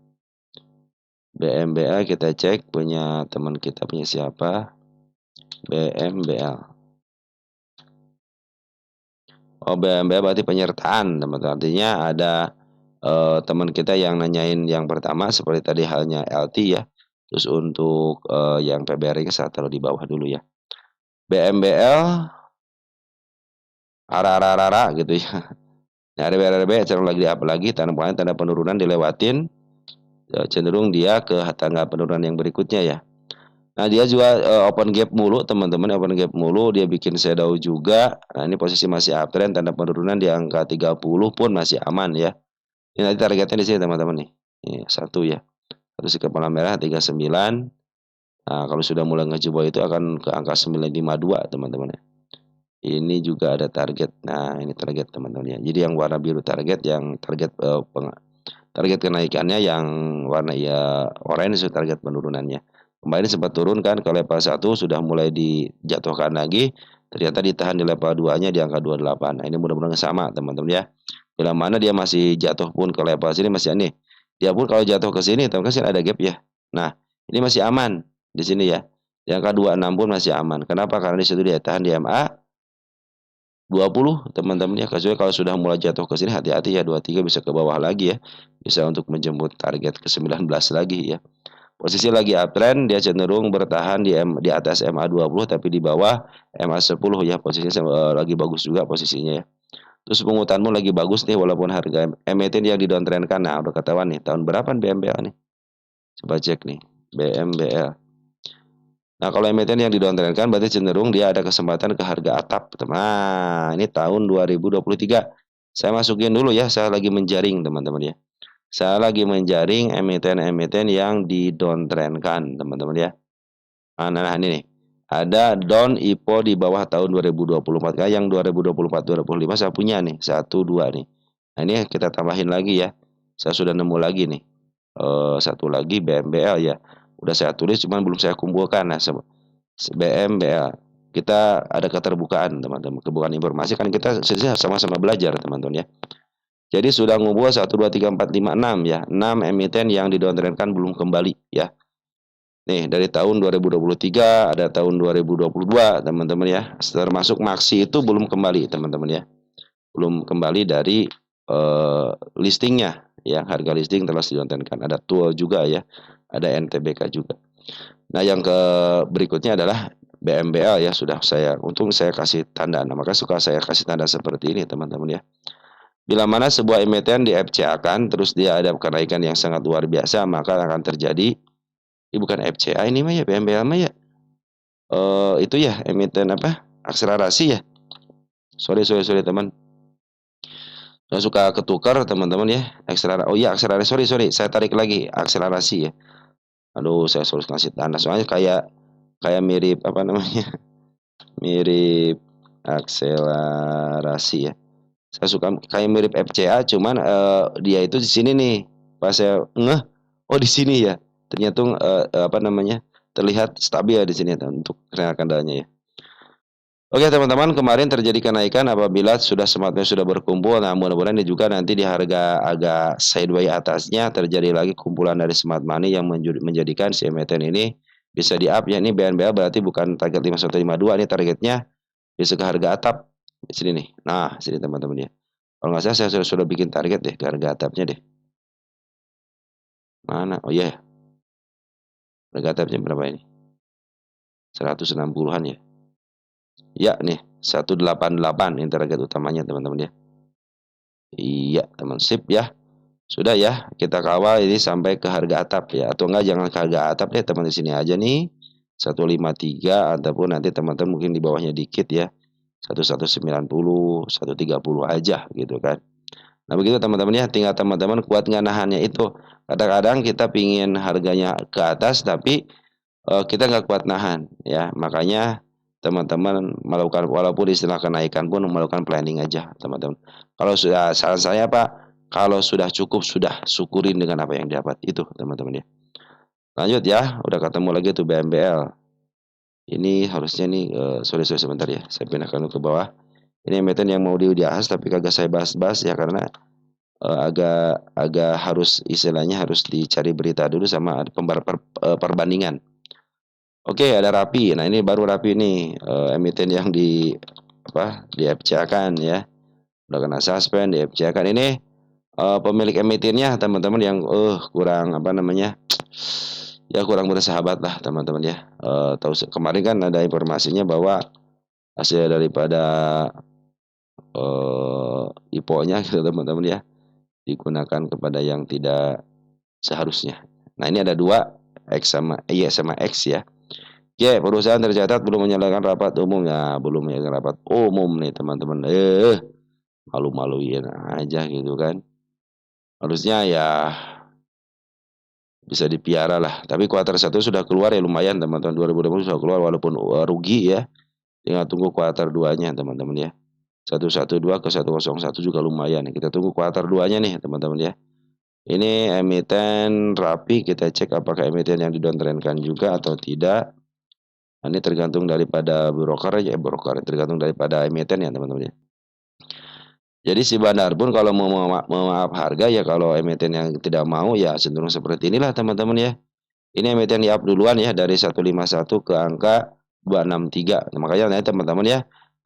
BMBL kita cek punya teman kita punya siapa? BMBL. Oh, BMBL berarti penyertaan teman-teman. Artinya ada teman kita yang nanyain yang pertama seperti tadi halnya LT ya. Terus untuk yang PBRI saya taruh di bawah dulu ya. BMBL arah gitu ya. Nah, RB cenderung lagi apa lagi tanda penurunan dilewatin, cenderung dia ke tangga penurunan yang berikutnya ya. Nah, dia juga open gap mulu teman-teman, open gap mulu, dia bikin shadow juga. Nah, ini posisi masih uptrend, tanda penurunan di angka 30 pun masih aman ya. Ini nanti targetnya di sini teman-teman nih. Ini satu ya. Terus kepala merah 39. Nah, kalau sudah mulai ngejebol itu akan ke angka 952 teman-teman ya. Ini juga ada target. Nah, ini target teman-teman ya. Jadi yang warna biru target, yang target target kenaikannya, yang warna ya orange itu target penurunannya. Kemarin sempat turun kan ke level 1 sudah mulai dijatuhkan lagi, ternyata ditahan di level 2-nya di angka 28. Nah, ini mudah-mudahan sama teman-teman ya. Bila mana dia masih jatuh pun ke level sini masih aneh. Dia pun kalau jatuh ke sini teman-teman sini ada gap ya. Nah, ini masih aman di sini ya. Di angka 26 pun masih aman. Kenapa? Karena di situ dia tahan di MA 20 teman-teman ya. Kecuali kalau sudah mulai jatuh ke sini hati-hati ya, 23 bisa ke bawah lagi ya. Bisa untuk menjemput target ke 19 lagi ya. Posisi lagi uptrend, dia cenderung bertahan di atas MA20 tapi di bawah MA10 ya. Posisinya lagi bagus juga posisinya ya. Terus pengutanmu lagi bagus nih walaupun harga emiten yang didowntrendkan. Nah, udah ketahuan nih tahun berapa BMBL nih. Coba cek nih BMBL. Nah, kalau emiten yang didowntrendkan berarti cenderung dia ada kesempatan ke harga atap. Nah, ini tahun 2023. Saya masukin dulu ya, saya lagi menjaring teman-teman ya. Saya lagi menjaring emiten-emiten yang didowntrendkan teman-teman ya. Nah, ini nih. Ada down IPO di bawah tahun 2024. Kayak yang 2024-2025 saya punya nih. 1, 2 nih. Nah, ini kita tambahin lagi ya. Saya sudah nemu lagi nih. Satu lagi BMBL ya. Udah saya tulis cuman belum saya kumpulkan. Nah, BMBL. Kita ada keterbukaan teman-teman. Kebukaan informasi kan kita sama-sama belajar teman-teman ya. Jadi sudah ngumpul 1, 2, 3, 4, 5, 6 ya. 6 emiten yang didowntrendkan belum kembali ya. Nih, dari tahun 2023 ada tahun 2022 teman-teman ya. Termasuk Maxi itu belum kembali teman-teman ya. Belum kembali dari listingnya ya. Harga listing telah didowntrendkan. Ada Tuo juga ya. Ada NTBK juga. Nah, yang ke berikutnya adalah BMBL ya. Sudah saya untung saya kasih tanda. Nah, maka suka saya kasih tanda seperti ini teman-teman ya. Bila mana sebuah emiten di FCA-kan terus dia ada kenaikan yang sangat luar biasa, maka akan terjadi bukan FCA ini mah ya, BMBL mah ya. Itu ya emiten apa? Akselerasi ya. Sorry teman. Nggak suka ketukar teman-teman ya, oh iya akselerasi, sorry sorry, saya tarik lagi, akselerasi ya. Aduh, saya harus ngasih tanda, soalnya kayak kayak mirip apa namanya, mirip akselerasi ya. Saya suka kayak mirip FCA, cuman dia itu di sini nih. Pas saya ngeh, oh di sini ya. Ternyata apa namanya, terlihat stabil ya di sini ya, untuk kendalanya ya. Oke teman-teman, kemarin terjadi kenaikan apabila sudah sematnya sudah berkumpul. Nah, mudah-mudahan ini juga nanti di harga agak sideways atasnya terjadi lagi kumpulan dari smart money yang menjadikan si emiten ini bisa di up ya. Ini BNBA berarti bukan target 5152, ini targetnya bisa ke harga atap di sini nih. Nah, sini teman-teman ya. Kalau nggak salah saya sudah bikin target deh ke harga atapnya deh. Mana? Oh iya, yeah. Harga atapnya berapa ini? 160-an ya. Ya nih, 188 ini target utamanya teman-teman ya. Iya, teman sip ya. Sudah ya, kita kawal ini sampai ke harga atap ya. Atau enggak jangan ke harga atap deh, teman di sini aja nih. 153 ataupun nanti teman-teman mungkin di bawahnya dikit ya. 1190, 130 aja gitu kan. Nah begitu teman-teman ya, tinggal teman-teman kuat nggak nahannya itu. Kadang-kadang kita pingin harganya ke atas tapi kita nggak kuat nahan ya. Makanya teman-teman melakukan walaupun istilah kenaikan pun melakukan planning aja teman-teman. Kalau sudah saran saya Pak, kalau sudah cukup sudah syukurin dengan apa yang dapat itu teman-teman ya. Lanjut ya, udah ketemu lagi tuh BMBL. Ini harusnya nih sorry sorry sebentar ya, saya pindahkan ke bawah. Ini emiten yang mau dibahas tapi kagak saya bahas-bahas ya karena agak agak harus istilahnya harus dicari berita dulu sama ada perbandingan. Oke, ada Rapi. Nah, ini baru Rapi nih, emiten yang di apa, di FCA-kan ya. Udah kena suspend, di FCA-kan. Ini pemilik emitennya teman-teman yang kurang apa namanya? Ya kurang bersahabat lah teman-teman ya. Tahu kemarin kan ada informasinya bahwa hasil daripada IPO-nya gitu teman-teman ya digunakan kepada yang tidak seharusnya. Nah, ini ada dua, X sama Y sama X ya. Y, perusahaan tercatat belum menyalakan rapat umum. Ya, belum menyalakan rapat umum nih teman-teman. Malu-maluin aja gitu kan. Harusnya ya bisa dipiara lah. Tapi kuartal satu sudah keluar ya lumayan teman-teman. 2020 sudah keluar walaupun rugi ya. Tinggal tunggu kuartal 2-nya teman-teman ya. 112 ke 101 juga lumayan. Kita tunggu kuartal 2-nya nih teman-teman ya. Ini emiten Rapi, kita cek apakah emiten yang didowntrendkan juga atau tidak. Nah, ini tergantung daripada broker ya, broker tergantung daripada emiten ya teman-teman ya. Jadi si bandar pun kalau mau maaf harga ya kalau emiten yang tidak mau ya cenderung seperti inilah teman-teman ya. Ini emiten di up duluan ya dari 151 ke angka 263. Nah, makanya nanti teman-teman ya,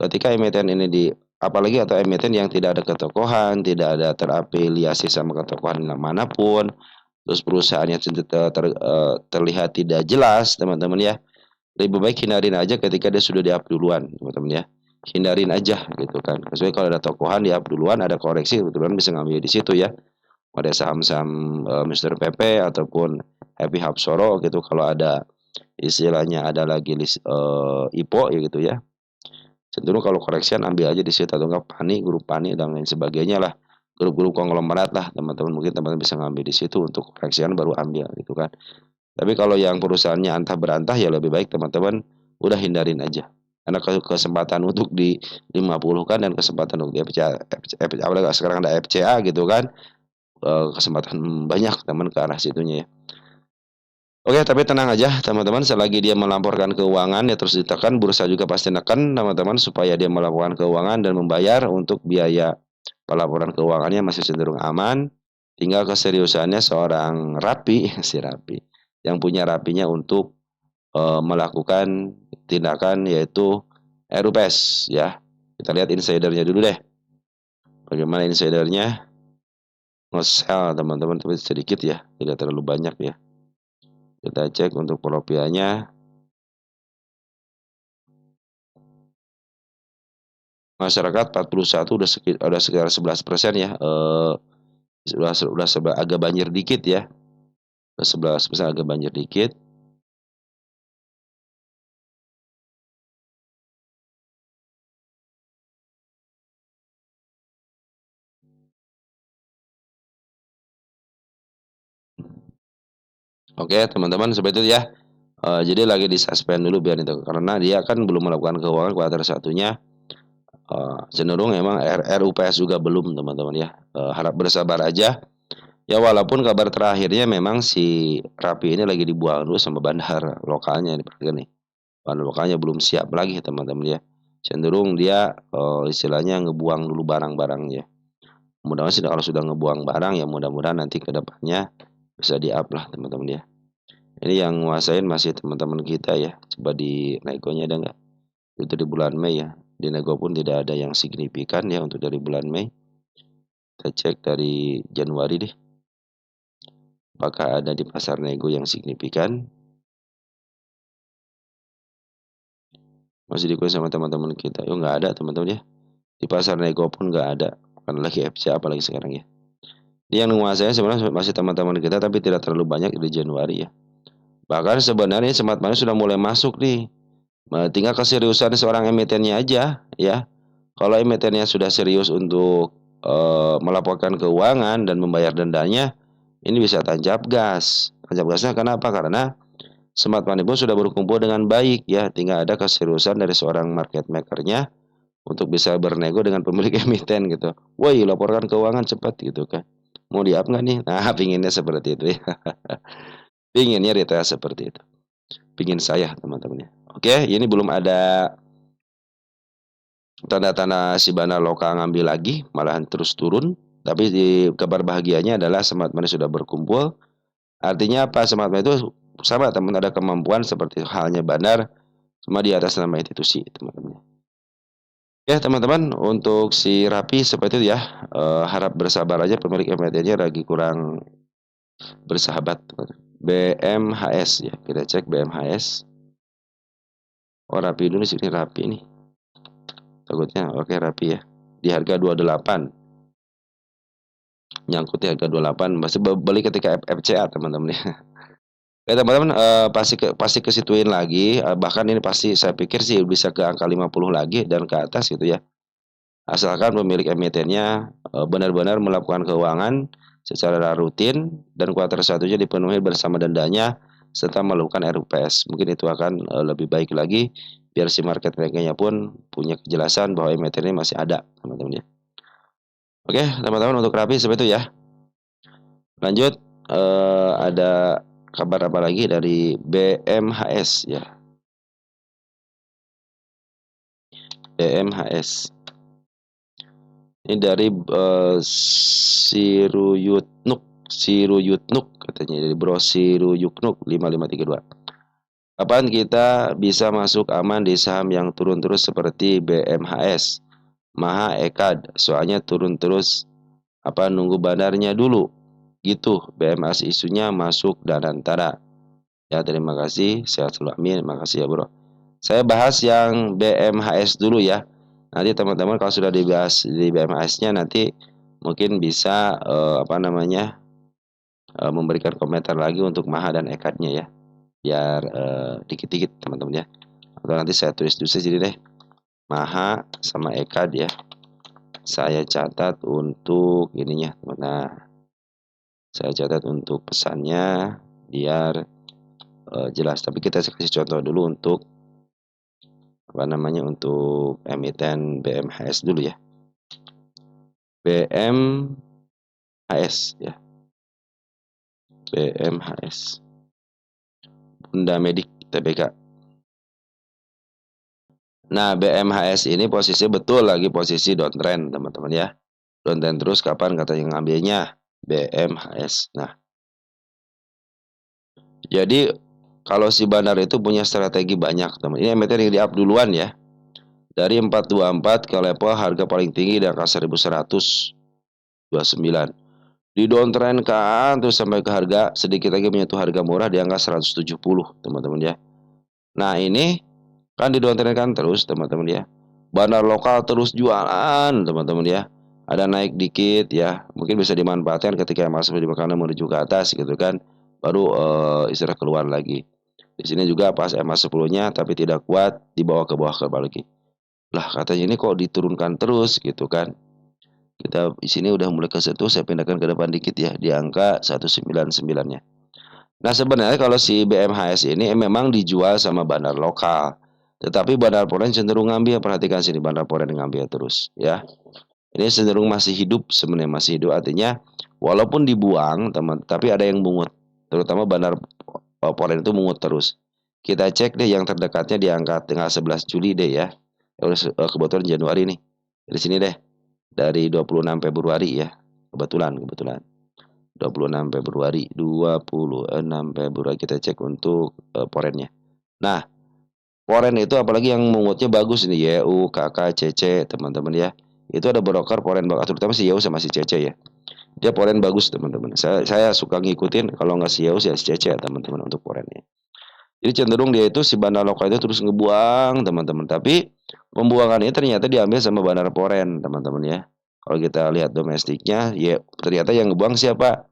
ketika emiten ini di apalagi atau emiten yang tidak ada ketokohan, tidak ada terafiliasi sama ketokohan manapun, terus perusahaannya terlihat tidak jelas teman-teman ya. Lebih baik hindarin aja ketika dia sudah di-up duluan, teman-teman ya. Hindarin aja gitu kan. Kecuali kalau ada tokohan di-up duluan, ada koreksi, kebetulan bisa ngambil di situ ya. Ada saham-saham Mr. PP ataupun Happy Hapsoro gitu kalau ada istilahnya ada lagi list IPO ya gitu ya. Cenderung kalau koreksian ambil aja di situ atau enggak Pani, grup Pani dan lain sebagainya lah. Grup-grup konglomerat lah teman-teman mungkin teman-teman bisa ngambil di situ untuk koreksian baru ambil gitu kan. Tapi kalau yang perusahaannya antah berantah ya lebih baik teman-teman udah hindarin aja. Karena kesempatan untuk di 50 kan dan kesempatan untuk di FCA, apalagi sekarang ada FCA gitu kan. Kesempatan banyak teman ke arah situnya ya. Oke, tapi tenang aja teman-teman, selagi dia melaporkan keuangan ya terus ditekan, bursa juga pasti nekan teman-teman supaya dia melaporkan keuangan dan membayar untuk biaya pelaporan keuangannya masih cenderung aman. Tinggal keseriusannya seorang Rapi, si Rapi, yang punya Rapinya untuk melakukan tindakan yaitu RUPES ya. Kita lihat insidernya dulu deh. Bagaimana insidernya? Nge-sell teman-teman, tapi sedikit ya, tidak terlalu banyak ya. Kita cek untuk peropiahnya. Masyarakat 41 udah sekitar 11% ya. Sudah agak banjir dikit ya. 11% agak banjir dikit. Oke, teman-teman, seperti itu ya. Jadi lagi di-suspend dulu biar itu, karena dia kan belum melakukan keuangan kuartal satunya, cenderung emang RUPS juga belum, teman-teman ya. Harap bersabar aja. Ya walaupun kabar terakhirnya memang si Rappi ini lagi dibuang dulu sama bandar lokalnya, diperhatikan nih. Bandar lokalnya belum siap lagi, teman-teman ya. Cenderung dia, istilahnya ngebuang dulu barang-barangnya. Mudah-mudahan sih kalau sudah ngebuang barang, ya mudah-mudahan nanti ke depannya bisa di-up lah, teman-teman ya. Ini yang nguasain masih teman-teman kita ya. Coba di negonya ada nggak? Itu di bulan Mei ya. Di nego pun tidak ada yang signifikan ya untuk dari bulan Mei. Kita cek dari Januari deh. Apakah ada di pasar nego yang signifikan? Masih diikuti sama teman-teman kita. Oh nggak ada, teman-teman ya. Di pasar nego pun nggak ada. Bukan lagi FC apalagi sekarang ya. Dia yang menguasai sebenarnya masih teman-teman kita tapi tidak terlalu banyak di Januari ya. Bahkan sebenarnya Smart Money sudah mulai masuk nih. Tinggal keseriusan seorang emitennya aja ya. Kalau emitennya sudah serius untuk, melaporkan keuangan dan membayar dendanya, ini bisa tancap gas. Tancap gasnya kenapa? Karena Smart Money pun sudah berkumpul dengan baik ya, tinggal ada keseriusan dari seorang market maker-nya untuk bisa bernego dengan pemilik emiten gitu. "Woi, laporkan keuangan cepat," gitu kan. "Mau di-up nggak nih?" Nah, pinginnya seperti itu ya. Pinginnya retail seperti itu. Pingin saya teman-teman ya. Oke, ini belum ada tanda-tanda si Bana lokal ngambil lagi, malahan terus turun. Tapi di kabar bahagianya adalah Smart Money sudah berkumpul. Artinya apa? Smart Money itu sama teman, ada kemampuan seperti halnya Bandar, cuma di atas nama institusi, teman-teman. Ya, teman-teman, untuk si Rappi seperti itu ya. Harap bersabar aja, pemilik MT-nya lagi kurang bersahabat, teman. BMHS ya, kita cek BMHS. Oh, Rappi dulu sini, Rappi nih. Takutnya oke Rappi ya. Di harga 28. Nyangkut di harga 28, masih beli ketika FCA, teman-teman ya. Ya teman-teman, pasti ke situin lagi, bahkan ini pasti saya pikir sih bisa ke angka 50 lagi dan ke atas gitu ya. Asalkan pemilik emitennya, benar-benar melakukan keuangan secara rutin dan kuartal satunya dipenuhi bersama dendanya serta melakukan RUPS. Mungkin itu akan, lebih baik lagi biar si market maker-nya pun punya kejelasan bahwa emitennya masih ada, teman-teman ya. Oke, teman-teman, untuk Rappi seperti itu ya. Lanjut, ada kabar apa lagi dari BMHS ya, BMHS. Ini dari, Siruyutnuk katanya, dari Bro Siruyuknuk 5532. Kapan kita bisa masuk aman di saham yang turun terus seperti BMHS, Maha Ekad? Soalnya turun terus, apa nunggu bandarnya dulu, gitu. BMHS isunya masuk dan antara. Ya, terima kasih, sehat selalu, amin, makasih ya Bro. Saya bahas yang BMHS dulu ya. Nanti teman-teman kalau sudah dibahas di BMHS-nya nanti mungkin bisa, apa namanya, memberikan komentar lagi untuk Maha dan Ekadnya ya. Biar, dikit-dikit teman-teman ya. Atau nanti saya tulis dulu sini deh, Maha sama Ekad ya. Saya catat untuk ininya. Nah, saya catat untuk pesannya biar, jelas. Tapi kita kasih contoh dulu untuk apa namanya, untuk emiten BMHS dulu ya. BMHS ya, BMHS. Bunda Medik Tbk. Nah, BMHS ini posisi betul lagi posisi downtrend, teman-teman ya. Downtrend terus, kapan katanya ngambilnya? BMHS. Nah, jadi kalau si Bandar itu punya strategi banyak, teman. Ini emiten yang di-up duluan ya. Dari 424 ke level harga paling tinggi di angka 1129. Di downtrend kan terus sampai ke harga sedikit lagi menyentuh harga murah di angka 170, teman-teman ya. Nah, ini kan di downtrend kan terus, teman-teman ya. Bandar lokal terus jualan, teman-teman ya. Ada naik dikit ya, mungkin bisa dimanfaatkan ketika masuk di makanan menuju ke atas gitu kan. Baru istirahat keluar lagi. Di sini juga pas EMA 10-nya tapi tidak kuat, dibawa ke bawah lagi. Lah katanya ini kok diturunkan terus gitu kan. Kita di sini udah mulai kesentuh, saya pindahkan ke depan dikit ya di angka 199-nya. Nah, sebenarnya kalau si BMHS ini memang dijual sama bandar lokal, tetapi Bandar Poren cenderung ngambil, perhatikan sini, Bandar Poren ngambil terus, ya. Ini cenderung masih hidup, sebenarnya masih hidup, artinya walaupun dibuang teman, tapi ada yang mungut, terutama Bandar Poren itu mungut terus. Kita cek deh yang terdekatnya di angka tanggal 11 Juli deh ya. Kebetulan Januari nih. Dari sini deh, dari 26 Februari ya. Kebetulan, kebetulan. 26 Februari kita cek untuk porennya. Nah, poren itu apalagi yang mungutnya bagus nih, YU, KK, CC, teman-teman ya. Itu ada broker poren bagus, terutama si YU sama si CC ya. Dia poren bagus, teman-teman. Saya suka ngikutin, kalau nggak si YU ya si CC ya, teman-teman, untuk porennya. Jadi cenderung dia itu si bandar lokal itu terus ngebuang, teman-teman. Tapi pembuangan ini ternyata diambil sama bandar poren, teman-teman ya. Kalau kita lihat domestiknya, ya ternyata yang ngebuang siapa?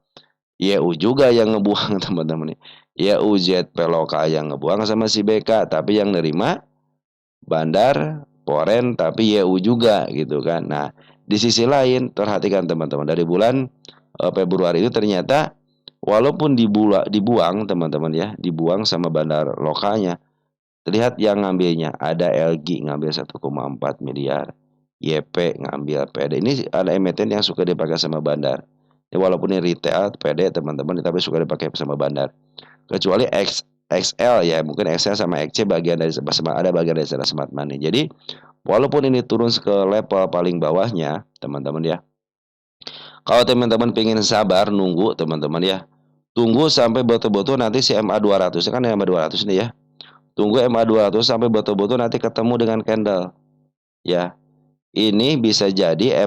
YU juga yang ngebuang, teman-teman. YU ZP lokal yang ngebuang sama si BK, tapi yang nerima bandar poren tapi YU juga gitu kan. Nah, di sisi lain perhatikan teman-teman, dari bulan Februari itu ternyata walaupun dibuang teman-teman ya, dibuang sama bandar lokalnya. Terlihat yang ngambilnya ada LG ngambil 1,4 miliar, YP ngambil PD. Ini ada emiten yang suka dipakai sama bandar. Ya, walaupun ini retail PD teman-teman, tapi suka dipakai sama bandar. Kecuali XL ya, mungkin XL sama XC bagian dari ada bagian dari smart money. Jadi walaupun ini turun ke level paling bawahnya, teman-teman ya. Kalau teman-teman pengen sabar nunggu, teman-teman ya. Tunggu sampai betul-betul nanti si MA200 kan, MA200 nih ya. Tunggu MA200 sampai betul-betul nanti ketemu dengan candle. Ya. Ini bisa jadi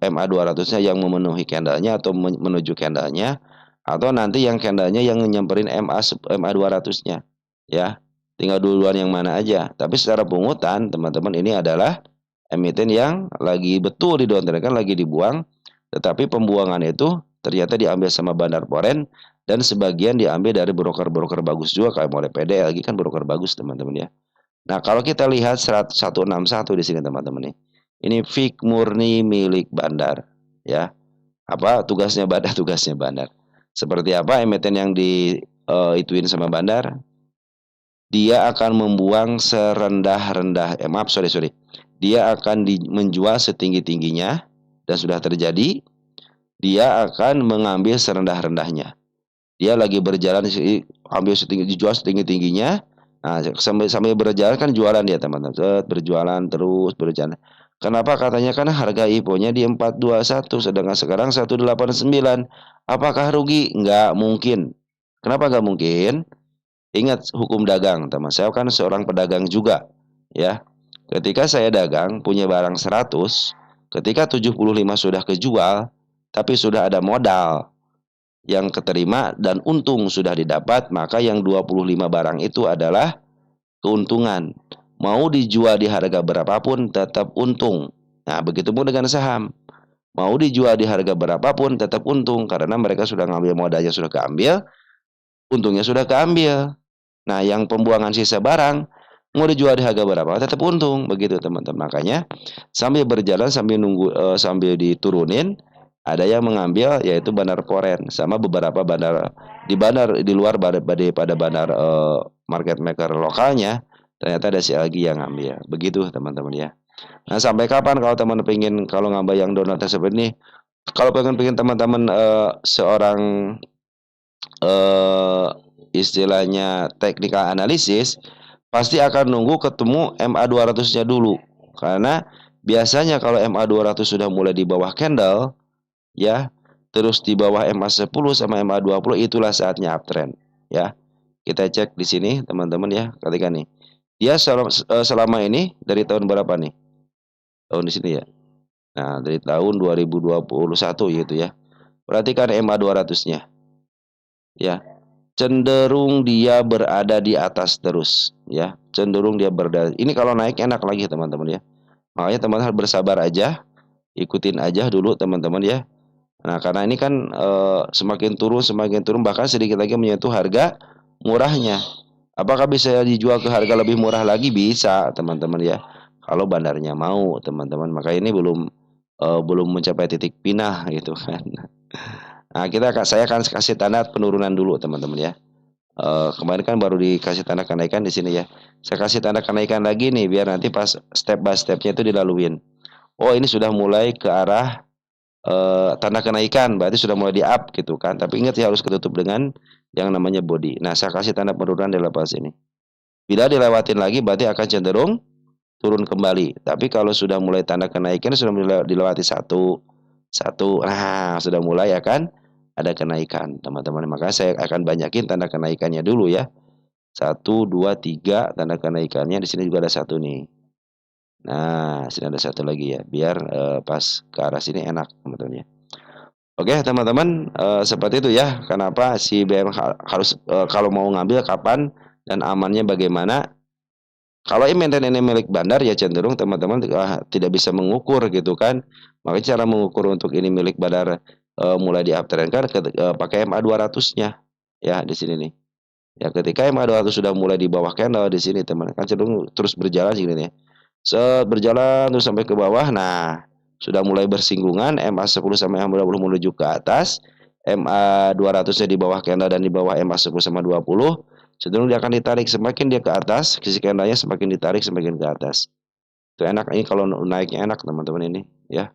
MA200-nya yang memenuhi candlenya atau menuju candlenya, atau nanti yang candlenya yang nyamperin MA200-nya. Ya. Tinggal duluan yang mana aja. Tapi secara pungutan, teman-teman, ini adalah emiten yang lagi betul didowntrendkan, lagi dibuang, tetapi pembuangan itu ternyata diambil sama bandar poren dan sebagian diambil dari broker-broker bagus juga kayak mulai PD lagi kan broker bagus, teman-teman ya. Nah, kalau kita lihat 161 di sini, teman-teman nih. Ini fik murni milik bandar ya. Apa tugasnya bandar? Tugasnya bandar. Seperti apa emiten yang ituin sama bandar? Dia akan membuang serendah-rendah, maaf, sorry. Dia akan menjual setinggi-tingginya dan sudah terjadi. Dia akan mengambil serendah-rendahnya. Dia lagi berjalan ambil dijual setinggi-tingginya. Nah, sambil berjalan kan jualan dia, teman-teman. Berjualan terus berjalan. Kenapa katanya kan harga IPO-nya di 421 sedangkan sekarang 189. Apakah rugi? Nggak mungkin. Kenapa nggak mungkin? Ingat hukum dagang, teman. Saya kan seorang pedagang juga, ya. Ketika saya dagang punya barang 100, ketika 75 sudah kejual, tapi sudah ada modal yang keterima dan untung sudah didapat, maka yang 25 barang itu adalah keuntungan. Mau dijual di harga berapapun tetap untung. Nah, begitupun dengan saham. Mau dijual di harga berapapun tetap untung karena mereka sudah ngambil modalnya sudah keambil, untungnya sudah keambil. Nah, yang pembuangan sisa barang mau dijual di harga berapa tetap untung, begitu teman-teman. Makanya sambil berjalan sambil nunggu sambil diturunin ada yang mengambil yaitu bandar poren sama beberapa bandar di luar pada bandar market maker lokalnya ternyata ada si lagi yang ngambil. Begitu teman-teman ya. Nah, sampai kapan kalau teman pengen kalau ngambil yang donat tersebut nih, kalau pengen teman-teman seorang eh istilahnya technical analysis, pasti akan nunggu ketemu MA200-nya dulu. Karena biasanya kalau MA200 sudah mulai di bawah candle, ya, terus di bawah MA10 sama MA20 itulah saatnya uptrend, ya. Kita cek di sini, teman-teman ya, kalikan nih. Dia selama ini dari tahun berapa nih? Tahun di sini ya. Nah, dari tahun 2021 gitu ya. Perhatikan MA200-nya, ya. Cenderung dia berada di atas terus ya, cenderung dia berada ini kalau naik enak lagi teman-teman ya. Makanya teman-teman harus bersabar aja, ikutin aja dulu teman-teman ya. Nah, karena ini kan semakin turun bahkan sedikit lagi menyentuh harga murahnya. Apakah bisa dijual ke harga lebih murah lagi? Bisa teman-teman ya, kalau bandarnya mau teman-teman. Maka ini belum mencapai titik pinah gitu kan. Nah, saya akan kasih tanda penurunan dulu teman-teman ya. Kemarin kan baru dikasih tanda kenaikan di sini ya. Saya kasih tanda kenaikan lagi nih biar nanti pas step by stepnya itu dilaluin. Oh ini sudah mulai ke arah tanda kenaikan, berarti sudah mulai di up gitu kan. Tapi ingat ya harus ketutup dengan yang namanya body. Nah saya kasih tanda penurunan di level sini. Bila dilewatin lagi berarti akan cenderung turun kembali. Tapi kalau sudah mulai tanda kenaikan sudah mulai dilewati satu, satu, nah sudah mulai akan ada kenaikan teman-teman. Maka saya akan banyakin tanda kenaikannya dulu ya. Satu, dua, tiga tanda kenaikannya di sini juga ada satu nih. Nah, sini ada satu lagi ya, biar pas ke arah sini enak teman-teman ya. Oke teman-teman, seperti itu ya. Kenapa si BM harus kalau mau ngambil kapan dan amannya bagaimana? Kalau emiten ini milik bandar ya cenderung teman-teman tidak bisa mengukur gitu kan. Makanya cara mengukur untuk ini milik bandar mulai di uptrend kan pakai MA 200-nya ya di sini nih. Ya ketika MA 200 sudah mulai di bawah candle di sini teman kan cenderung terus berjalan segini nih. Berjalan terus sampai ke bawah. Nah, sudah mulai bersinggungan MA 10 sama MA 20 menuju ke atas. MA 200-nya di bawah candle dan di bawah MA 10 sama 20 cenderung dia akan ditarik semakin dia ke atas, sisi candlenya semakin ditarik semakin ke atas. Itu enak ini kalau naiknya enak teman-teman ini ya.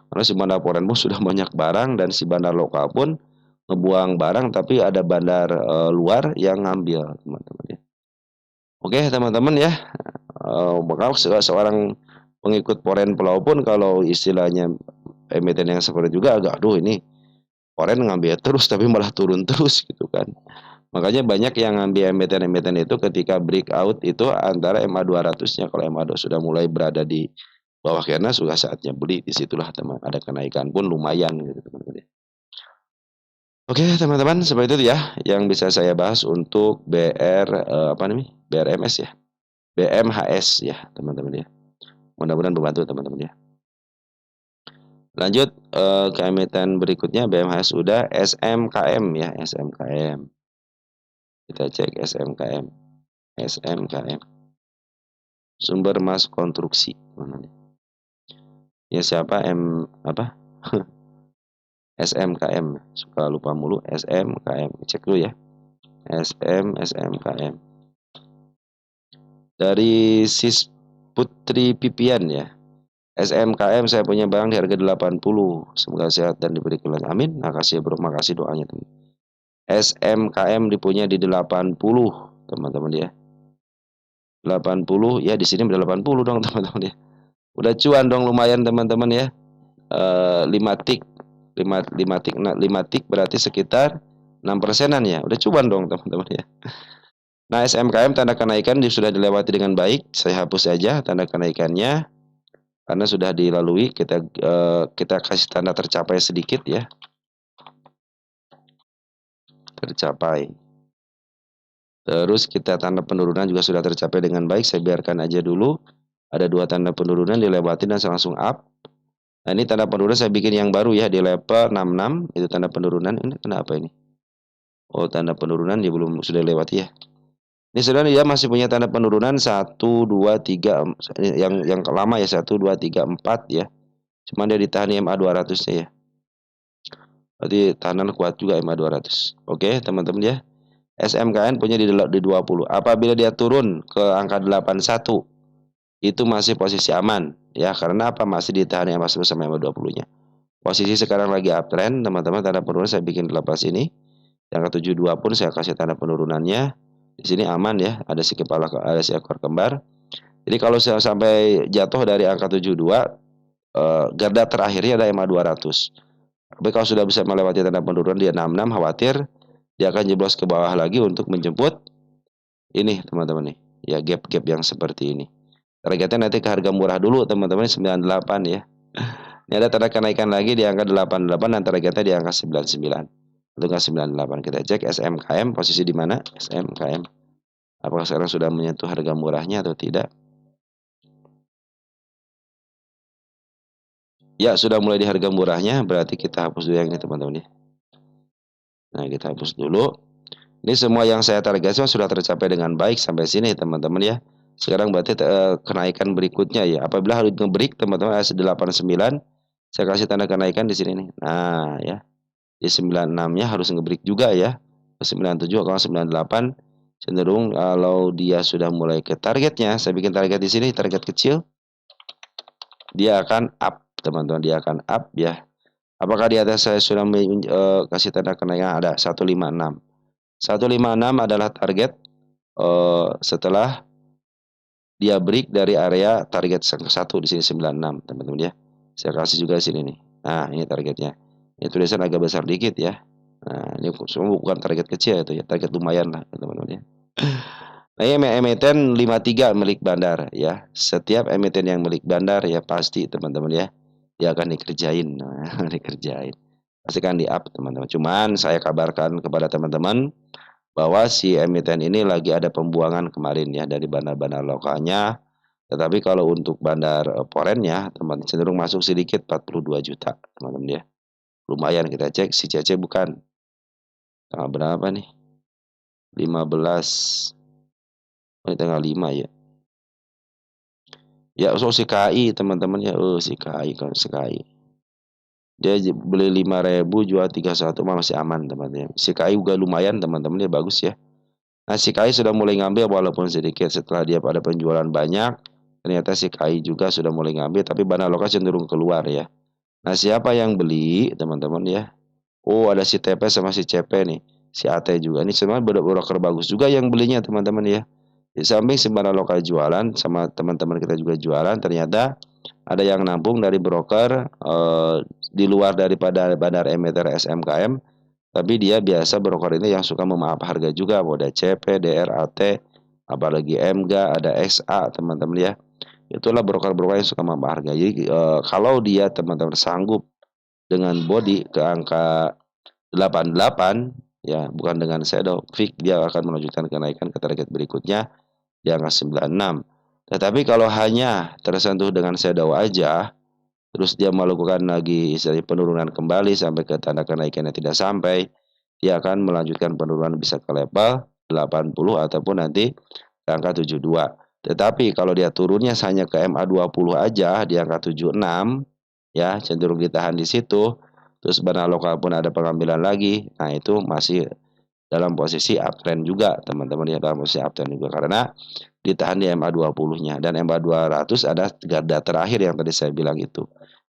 Karena si bandar Foreign pun sudah banyak barang dan si bandar lokal pun ngebuang barang tapi ada bandar luar yang ngambil teman-teman ya. Oke teman-teman ya, maka seorang pengikut Foreign Pulau pun kalau istilahnya emiten yang seperti juga agak aduh ini Foreign ngambil terus tapi malah turun terus gitu kan. Makanya banyak yang ngambil emiten-emiten itu ketika breakout itu antara MA 200-nya. Kalau MA 200 sudah mulai berada di bawah karena sudah saatnya beli, disitulah teman ada kenaikan pun lumayan gitu teman-teman. Oke teman-teman seperti itu ya yang bisa saya bahas untuk apa namanya BRMS ya, BMHS ya teman-teman ya. Mudah-mudahan membantu teman-teman ya. Lanjut ke emiten berikutnya BMHS sudah SMKM ya SMKM. Kita cek SMKM. SMKM. Sumber Mas Konstruksi. Mana nih? Ya siapa apa? SMKM. Suka lupa mulu SMKM. Cek dulu ya. SMKM. Dari Sis Putri Pipian ya. SMKM saya punya barang di harga 80. Semoga sehat dan diberi kelancaran. Amin. Makasih ya bro, makasih doanya teman. SMKM dipunya di 80 teman-teman ya. 80 ya di sini udah 80 dong teman-teman ya. Udah cuan dong lumayan teman-teman ya. 5 tik 5 tik 5 tik berarti sekitar 6%-an ya. Udah cuan dong teman-teman ya. Nah, SMKM tanda kenaikan sudah dilewati dengan baik. Saya hapus saja tanda kenaikannya karena sudah dilalui. Kita kasih tanda tercapai sedikit ya. Tercapai. Terus kita tanda penurunan juga sudah tercapai dengan baik. Saya biarkan aja dulu. Ada 2 tanda penurunan dilewati dan langsung up. Nah, ini tanda penurunan saya bikin yang baru ya di level 66. Itu tanda penurunan. Ini kenapa ini? Oh, tanda penurunan dia belum sudah lewati ya. Ini sebenarnya dia masih punya tanda penurunan 1 2 3 yang lama ya 1 2 3 4 ya. Cuman dia ditahan di MA 200-nya ya. Berarti tahanan kuat juga MA 200. Oke, teman-teman ya. SMKN punya di 20. Apabila dia turun ke angka 81 itu masih posisi aman ya. Karena apa? Masih ditahan MA 10 sama MA 20-nya. Posisi sekarang lagi uptrend, teman-teman tanda penurunan saya bikin di level sini. Yang ke-72 pun saya kasih tanda penurunannya. Di sini aman ya, ada si ekor kembar. Jadi kalau saya sampai jatuh dari angka 72, garda terakhirnya ada MA 200. Tapi kalau sudah bisa melewati tanda penurunan dia 66, khawatir dia akan jeblos ke bawah lagi untuk menjemput ini teman-teman nih. Ya gap-gap yang seperti ini. Targetnya nanti ke harga murah dulu teman-teman 98 ya. Ini ada tanda kenaikan lagi di angka 88 dan targetnya di angka 99. Untuk angka 98 kita cek SMKM posisi di mana? SMKM. Apakah sekarang sudah menyentuh harga murahnya atau tidak? Ya, sudah mulai di harga murahnya, berarti kita hapus dulu yang ini teman-teman ya. Nah, kita hapus dulu. Ini semua yang saya targetkan sudah tercapai dengan baik sampai sini teman-teman ya. Sekarang berarti kenaikan berikutnya ya. Apabila harus ngebreak teman-teman S89, saya kasih tanda kenaikan di sini nih. Nah, ya. Di 96-nya harus ngebreak juga ya. 97,98 cenderung kalau dia sudah mulai ke targetnya, saya bikin target di sini, target kecil, dia akan up, teman-teman, dia akan up ya. Apakah di atas saya sudah kasih tanda kenaikan? Ada 156. 156 adalah target setelah dia break dari area target satu di sini 96, teman-teman ya. Saya kasih juga di sini nih. Nah, ini targetnya. Ini tulisan agak besar dikit ya. Nah, ini semua bukan target kecil itu ya, target lumayan lah, teman-teman ya. Nah, ini emiten 53 milik bandar ya. Setiap emiten yang milik bandar ya pasti, teman-teman ya, dia akan dikerjain. Nah, dikerjain. Pasti kan di-up, teman-teman. Cuman saya kabarkan kepada teman-teman bahwa si emiten ini lagi ada pembuangan kemarin ya dari bandar-bandar lokalnya. Tetapi kalau untuk bandar forennya, teman cenderung masuk sedikit 42 juta, teman-teman ya. Lumayan, kita cek si CC bukan. Tanggal berapa nih? 15. Oh, ini tanggal 5 ya. Ya, so si KI, teman-teman ya. Oh, si KI, kalau si KI. Dia beli 5.000 jual 31 mah masih aman, teman-teman. Si KI juga lumayan, teman-teman ya, bagus ya. Nah, si KI sudah mulai ngambil walaupun sedikit setelah dia pada penjualan banyak. Ternyata si KI juga sudah mulai ngambil, tapi bandar lokal cenderung keluar ya. Nah, siapa yang beli, teman-teman ya? Oh, ada si TP sama si CP nih. Si AT juga. Ini semua broker bagus juga yang belinya, teman-teman ya. Di samping si bandar lokal jualan, sama teman-teman kita juga jualan, ternyata ada yang nampung dari broker di luar daripada bandar emiter SMKM. Tapi dia biasa broker ini yang suka memaaf harga juga, ada CP, DRAT, apalagi MGA, ada XA, teman-teman ya. Itulah broker-broker yang suka memaaf harga. Jadi kalau dia teman-teman sanggup dengan body ke angka 88 ya, bukan dengan shadow, fix dia akan melanjutkan kenaikan ke target berikutnya di angka 96. Tetapi kalau hanya tersentuh dengan shadow aja, terus dia melakukan lagi istilahnya penurunan kembali sampai ke tanda kenaikannya tidak sampai, dia akan melanjutkan penurunan bisa ke level 80 ataupun nanti ke angka 72. Tetapi kalau dia turunnya hanya ke MA20 aja di angka 76 ya, cenderung ditahan di situ. Terus bandar lokal pun ada pengambilan lagi. Nah, itu masih dalam posisi uptrend juga, teman-teman ya, dalam posisi uptrend juga karena ditahan di MA20-nya dan MA200 ada garda terakhir yang tadi saya bilang itu.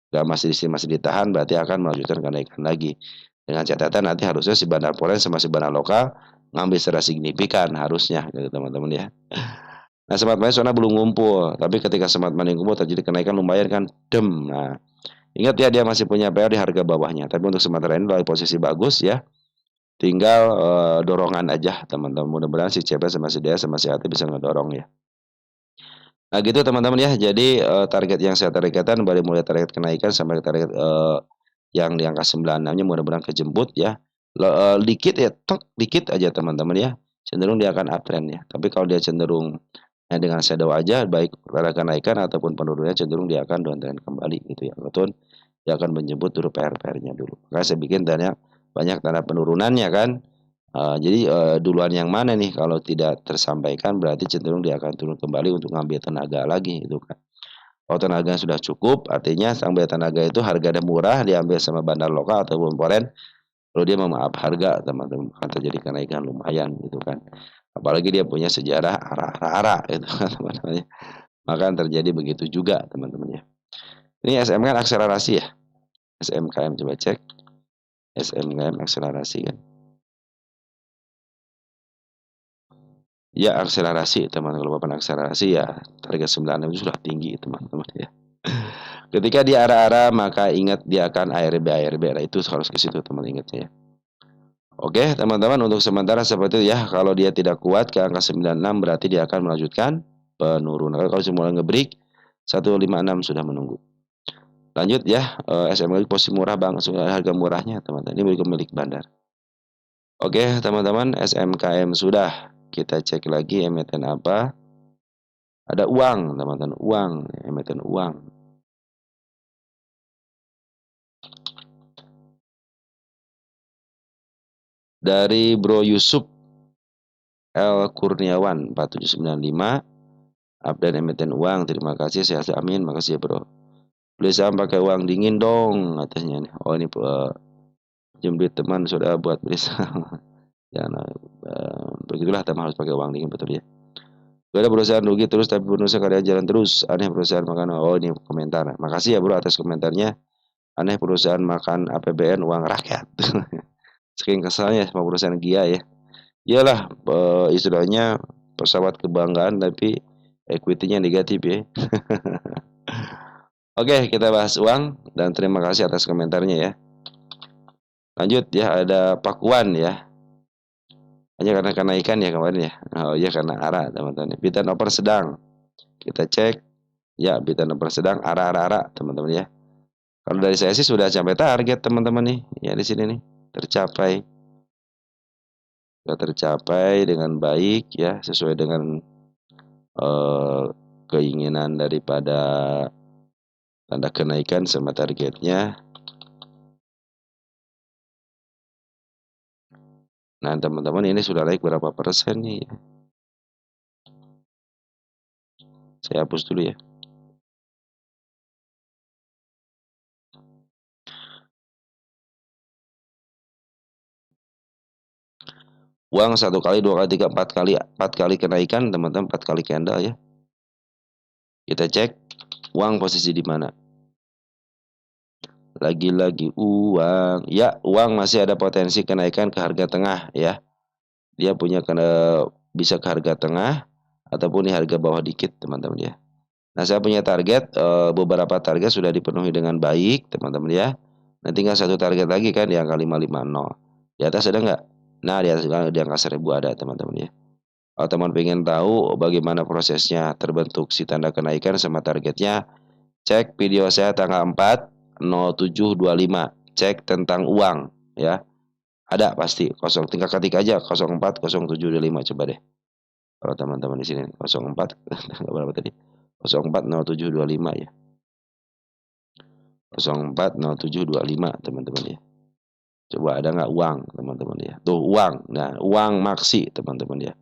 Gak masih ditahan berarti akan melanjutkan kenaikan lagi. Dengan catatan nanti harusnya si bandar foreign sama si bandar lokal ngambil secara signifikan harusnya gitu, teman-teman ya. Nah, smart money soalnya belum ngumpul, tapi ketika smart money ngumpul terjadi kenaikan lumayan kan, Nah, ingat ya dia masih punya PR di harga bawahnya. Tapi untuk sementara ini dari posisi bagus ya. Tinggal dorongan aja, teman-teman. Mudah-mudahan si CP sama si DS sama si AT bisa ngedorong ya. Nah, gitu teman-teman ya. Jadi target yang saya targetkan dari mulai target kenaikan sampai target yang di angka 96-nya mudah-mudahan kejemput ya. Dikit ya, dikit aja teman-teman ya. Cenderung dia akan uptrend ya. Tapi kalau dia cenderung dengan shadow aja, baik pada kenaikan ataupun penurunannya cenderung dia akan downtrend kembali gitu ya. Betul. Dia akan menjemput dulu PR-nya dulu. Karena saya bikin banyak tanda penurunannya kan. Jadi duluan yang mana nih kalau tidak tersampaikan berarti cenderung dia akan turun kembali untuk ngambil tenaga lagi itu kan. Kalau tenaga sudah cukup artinya sambil tenaga itu harganya murah diambil sama bandar lokal ataupun foreign. Kalau dia memaaf harga teman-teman akan terjadi kenaikan lumayan gitu kan. Apalagi dia punya sejarah arah-arah itu kan teman-teman. Maka terjadi begitu juga teman-teman ya. Ini SMK akselerasi ya. SMKM coba cek. SMKM akselerasi kan. Ya akselerasi teman-teman, kalau Bapak akselerasi ya target 96 itu sudah tinggi teman-teman ya. Ketika di arah-arah maka ingat dia akan ARB. Nah, itu harus ke situ teman ingatnya ya. Oke teman-teman untuk sementara seperti itu ya. Kalau dia tidak kuat ke angka 96 berarti dia akan melanjutkan penurunan. Kalau semula ngebreak 156 sudah menunggu. Lanjut ya, SMK posisi murah bang, harga murahnya teman-teman. Ini milik bandar. Oke teman-teman, SMKM sudah. Kita cek lagi emiten apa. Ada uang, teman-teman, uang, emiten uang. Dari Bro Yusuf L Kurniawan 4795, update emiten uang. Terima kasih, sehat amin, makasih ya Bro. Beli saham pakai uang dingin dong, katanya nih. Oh ini jembit teman sudah buat beli saham. Jangan begitulah teman harus pakai uang dingin betul ya. Beda perusahaan rugi terus tapi perusahaan karya jalan terus. Aneh perusahaan makan. Oh ini komentar. Makasih ya bro atas komentarnya. Aneh perusahaan makan APBN uang rakyat. Saking kesalnya sama perusahaan Gia ya. Iyalah istilahnya pesawat kebanggaan tapi equity-nya negatif ya. Oke, kita bahas uang dan terima kasih atas komentarnya ya. Lanjut ya, ada Pakuan ya. Hanya karena kenaikan ya kemarin ya. Oh iya karena arah teman-teman. Bid and offer sedang. Kita cek ya bid and offer sedang arah teman-teman ya. Kalau dari saya sih sudah sampai target teman-teman nih. Ya di sini nih tercapai. Sudah tercapai dengan baik ya sesuai dengan eh, keinginan daripada tanda kenaikan sama targetnya. Nah teman-teman ini sudah naik berapa persen nih? Saya hapus dulu ya. Uang satu kali, dua kali, tiga, empat kali kenaikan teman-teman, empat kali candle ya. Kita cek uang posisi di mana. Lagi-lagi uang, ya uang masih ada potensi kenaikan ke harga tengah ya. Dia punya bisa ke harga tengah ataupun di harga bawah dikit teman-teman ya. Nah saya punya target, beberapa target sudah dipenuhi dengan baik teman-teman ya. Nah tinggal satu target lagi kan di angka 550. Di atas ada nggak? Nah di angka 1000 ada teman-teman ya. Kalau teman pengen tahu bagaimana prosesnya terbentuk si tanda kenaikan sama targetnya, cek video saya tanggal 4/07/25. Cek tentang uang ya. Ada pasti kosong tinggal ketik aja 04/07/25 coba deh. Kalau teman-teman di sini 04 tanggal berapa tadi? 04/07/25 ya. 04/07/25 teman-teman ya. Coba ada nggak uang teman-teman ya. Tuh uang. Nah, uang maksi teman-teman ya.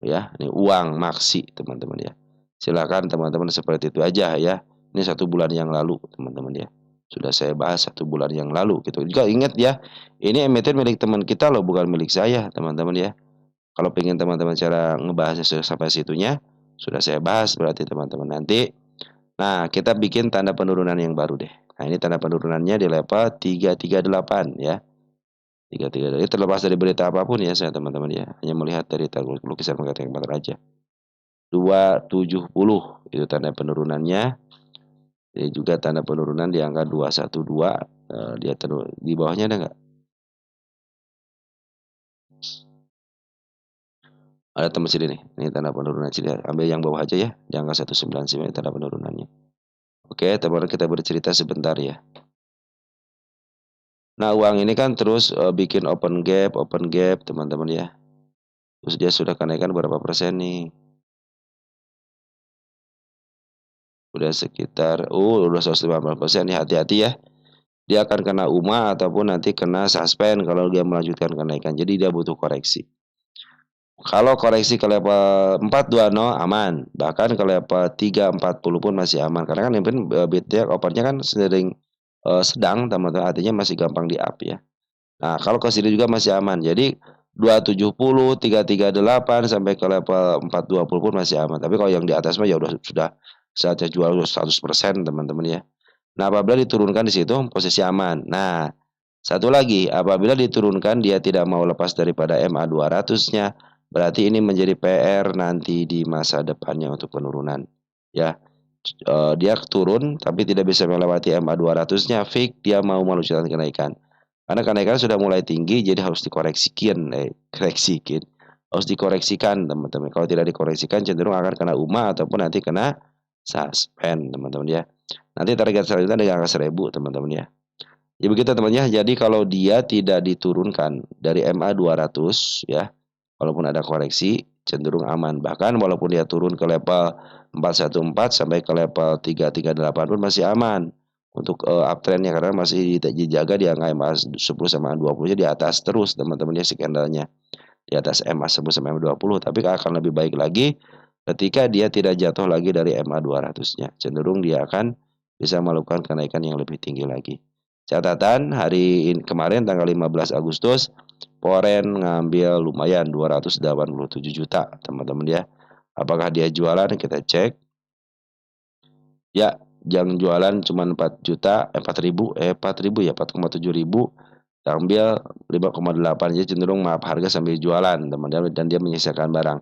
Ya, ini uang maksi teman-teman ya. Silakan teman-teman seperti itu aja ya. Ini 1 bulan yang lalu teman-teman ya. Sudah saya bahas 1 bulan yang lalu gitu. Juga ingat ya, ini emiten milik teman kita loh, bukan milik saya teman-teman ya. Kalau pengen teman-teman cara ngebahasnya sampai situnya, sudah saya bahas berarti teman-teman nanti. Nah, kita bikin tanda penurunan yang baru deh. Nah, ini tanda penurunannya di level 338 ya. 338. Ini terlepas dari berita apapun ya saya teman-teman ya. Hanya melihat dari lukisan mengatakan aja. 270 itu tanda penurunannya. Ini juga tanda penurunan di angka 212. Dia di bawahnya ada nggak? Ada teman sini nih. Ini tanda penurunan sini. Ambil yang bawah aja ya. Di angka 199 tanda penurunannya. Oke, teman-teman kita bercerita sebentar ya. Nah, uang ini kan terus bikin open gap teman-teman ya. Terus dia sudah kenaikan berapa persen nih? Udah sekitar, udah 150% ya, hati-hati ya. Dia akan kena UMA ataupun nanti kena suspend kalau dia melanjutkan kenaikan. Jadi dia butuh koreksi. Kalau koreksi ke level 420 aman. Bahkan ke level 340 pun masih aman. Karena kan yang penting BTC opernya kan sedang teman-teman, artinya masih gampang di up ya. Nah, kalau ke sini juga masih aman. Jadi 270, 338 sampai ke level 420 pun masih aman. Tapi kalau yang di atas mah ya sudah saatnya jual 100% teman-teman ya. Nah, apabila diturunkan di situ posisi aman. Nah, satu lagi, apabila diturunkan dia tidak mau lepas daripada MA 200-nya, berarti ini menjadi PR nanti di masa depannya untuk penurunan. Ya, dia turun tapi tidak bisa melewati MA 200-nya, fix dia mau melanjutkan kenaikan. Karena kenaikan sudah mulai tinggi, jadi harus harus dikoreksikan teman-teman. Kalau tidak dikoreksikan cenderung akan kena UMA ataupun nanti kena suspend teman-teman ya. Nanti target selanjutnya dengan angka 1000 teman-teman ya. Ya begitu teman ya. Jadi kalau dia tidak diturunkan dari MA 200 ya, walaupun ada koreksi cenderung aman. Bahkan walaupun dia turun ke level 414 sampai ke level 338 pun masih aman untuk uptrendnya karena masih dijaga di angka MA 10 sama 20-nya di atas terus teman-teman ya, si candlenya di atas MA 10 sama MA 20, tapi akan lebih baik lagi ketika dia tidak jatuh lagi dari MA 200-nya. Cenderung dia akan bisa melakukan kenaikan yang lebih tinggi lagi. Catatan hari kemarin tanggal 15 Agustus Foreign ngambil lumayan 287 juta, teman-teman ya. Apakah dia jualan? Kita cek. Ya, yang jualan cuma 4 juta, 4 ribu ya, 4,7 ribu. Ambil 5,8, jadi cenderung maaf harga sambil jualan, teman-teman, dan dia menyisakan barang.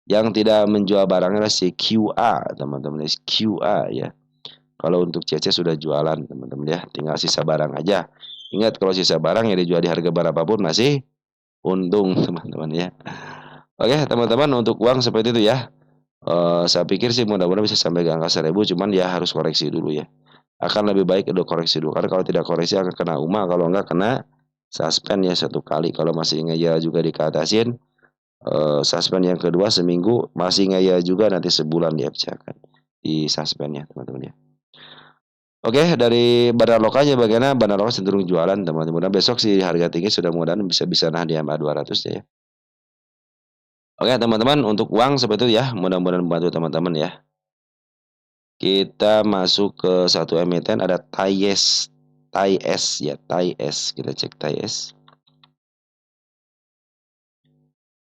Yang tidak menjual barangnya adalah si QA, teman-teman. QA ya. Kalau untuk CC sudah jualan, teman-teman ya, tinggal sisa barang aja. Ingat, kalau sisa barang yang dijual di harga berapapun masih untung, teman-teman ya. Oke, teman-teman, untuk uang seperti itu ya. Saya pikir sih mudah-mudahan bisa sampai ke angka 1.000, cuman ya harus koreksi dulu ya. Akan lebih baik udah koreksi dulu, karena kalau tidak koreksi akan kena UMA, kalau enggak kena suspend ya 1 kali. Kalau masih ngeyel juga dikatasin, suspend yang kedua seminggu, masih ngeyel juga nanti sebulan dia pecahkan di suspendnya, teman-teman ya. Oke, dari Bandar Lokalnya bagaimana? Bandar Lokal cenderung jualan, teman-teman. Nah, besok sih harga tinggi sudah mudahan bisa nahan di MA 200 ya. Oke, teman-teman, untuk uang seperti itu ya, mudah-mudahan membantu teman-teman ya. Kita masuk ke satu emiten, ada TAIS ya, TAIS. Kita cek TAIS.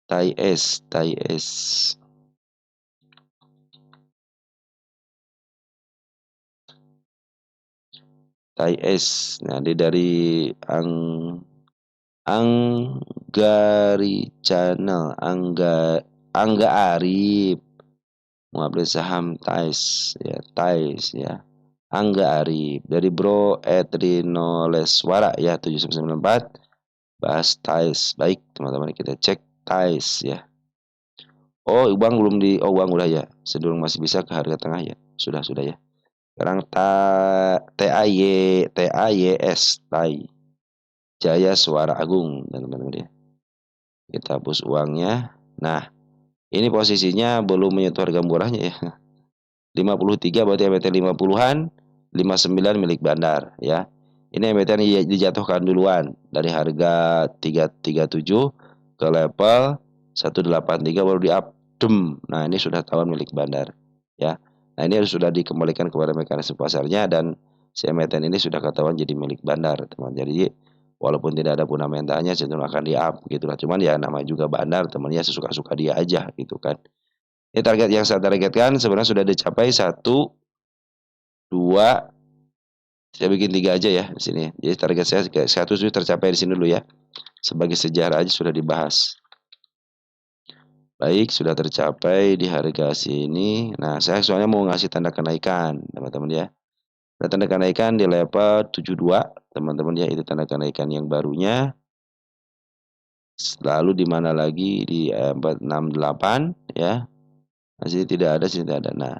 TAIS. TAIS. Nah, dia dari Anggari Channel, Angga Arif. Mengambil saham TAIS ya. Angga Arif dari Bro Edrino Leswara ya, 7994. Bahas TAIS. Baik, teman-teman, kita cek TAIS ya. Oh, uang udah ya. Sedulur masih bisa ke harga tengah ya. Sudah ya. Sekarang TAYS TAI Jaya Suara Agung, teman-teman ya. Kita hapus uangnya. Nah, ini posisinya belum menyentuh harga murahnya ya. 53 berarti emiten 50-an, 59 milik bandar ya. Ini emiten dijatuhkan duluan dari harga 337 ke level 183 baru di up. Nah, ini sudah tawan milik bandar ya. Nah, ini sudah dikembalikan kepada mekanisme pasarnya, dan si emiten ini sudah ketahuan jadi milik bandar, teman. Jadi walaupun tidak ada fundamentanya cenderung akan di up gitulah. Cuman ya namanya juga bandar, temannya sesuka-suka dia aja gitu kan. Ini target yang saya targetkan sebenarnya sudah dicapai 1, 2, saya bikin 3 aja ya di sini. Jadi target saya 1 sudah tercapai di sini dulu ya. Sebagai sejarah aja sudah dibahas. Baik, sudah tercapai di harga sini. Nah, saya soalnya mau ngasih tanda kenaikan, teman-teman ya. Ada tanda kenaikan di level 72, teman-teman ya. Itu tanda kenaikan yang barunya. Lalu di mana lagi di 468 ya. Masih tidak ada, sini tidak ada. Nah,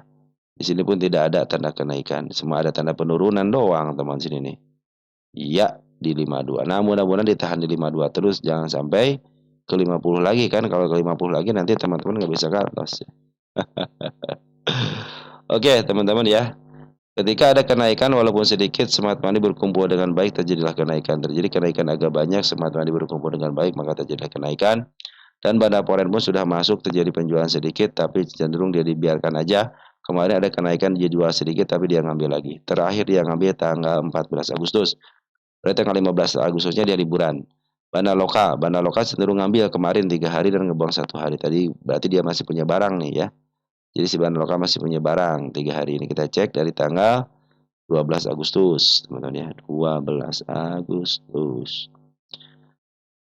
di sini pun tidak ada tanda kenaikan, semua ada tanda penurunan doang, teman sini nih. Iya, di 52. Nah, mudah-mudahan ditahan di 52 terus, jangan sampai ke 50 lagi kan. Kalau ke 50 lagi nanti teman-teman nggak bisa cut loss. Oke, teman-teman ya. Ketika ada kenaikan walaupun sedikit, smart money berkumpul dengan baik, terjadilah kenaikan. Terjadi kenaikan agak banyak, smart money berkumpul dengan baik, maka terjadilah kenaikan. Dan Bandar Foreign pun sudah masuk, terjadi penjualan sedikit, tapi cenderung dia dibiarkan aja. Kemarin ada kenaikan, dia jual sedikit, tapi dia ngambil lagi. Terakhir dia ngambil tanggal 14 Agustus. Berarti tanggal 15 Agustusnya dia liburan. Bandar lokal cenderung ngambil kemarin 3 hari dan ngebuang 1 hari. Tadi berarti dia masih punya barang nih ya. Jadi si bandar lokal masih punya barang 3 hari ini. Kita cek dari tanggal 12 Agustus, teman-teman ya. 12 Agustus.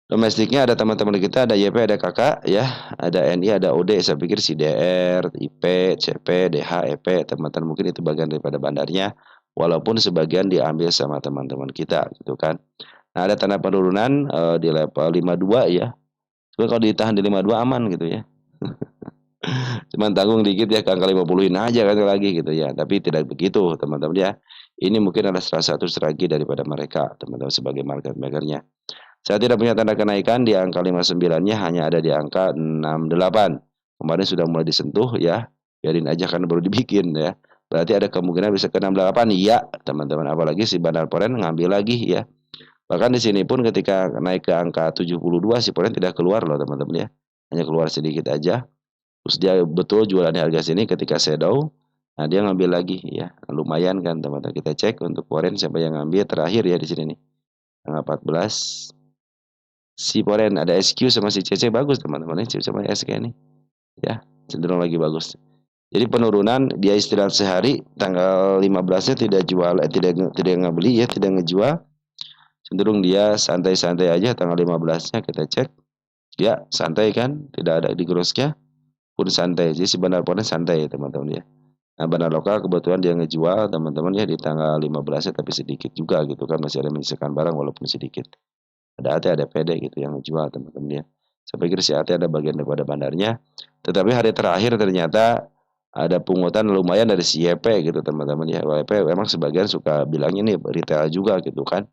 Domestiknya ada teman-teman kita, ada YP, ada kakak ya, ada NI, ada OD. Saya pikir si DR, IP, CP, DH, EP, teman-teman mungkin itu bagian daripada bandarnya, walaupun sebagian diambil sama teman-teman kita gitu kan. Nah, ada tanda penurunan di level 52 ya. Tapi kalau ditahan di 52 aman gitu ya. Cuman tanggung dikit ya, ke angka 50-in aja kan lagi gitu ya. Tapi tidak begitu, teman-teman ya. Ini mungkin adalah salah satu strategi daripada mereka, teman-teman, sebagai market makernya. Saya tidak punya tanda kenaikan di angka 59-nya, hanya ada di angka 68. Kemarin sudah mulai disentuh ya. Biarin aja karena baru dibikin ya. Berarti ada kemungkinan bisa ke 68 ya, teman-teman. Apalagi si Bandar Foreign ngambil lagi ya. Bahkan di sini pun ketika naik ke angka 72 si Foreign tidak keluar loh, teman-teman ya. Hanya keluar sedikit aja. Terus dia betul jualan di harga sini ketika shadow. Nah, dia ngambil lagi ya. Lumayan kan, teman-teman. Kita cek untuk Foreign siapa yang ngambil terakhir ya di sini nih. Tanggal 14. Si Poren ada SQ sama si CC bagus teman-teman ya, sama SK ini ya, cenderung lagi bagus. Jadi penurunan dia istirahat sehari, tanggal 15-nya tidak jual, tidak ngebeli ya, tidak ngejual. Cenderung dia santai-santai aja tanggal 15-nya kita cek. Ya, santai kan, tidak ada di grosnya pun santai. Jadi si Bandar Poren santai ya teman-teman ya. Nah, Bandar Lokal kebetulan dia ngejual teman-teman ya di tanggal 15-nya tapi sedikit juga gitu kan, masih ada menyisakan barang walaupun sedikit. Ada AT, ada PD gitu yang ngejual teman-teman ya. Saya pikir si AT ada bagian daripada bandarnya. Tetapi hari terakhir ternyata ada pungutan lumayan dari si YP gitu teman-teman ya. YP memang sebagian suka bilangnya nih retail juga gitu kan.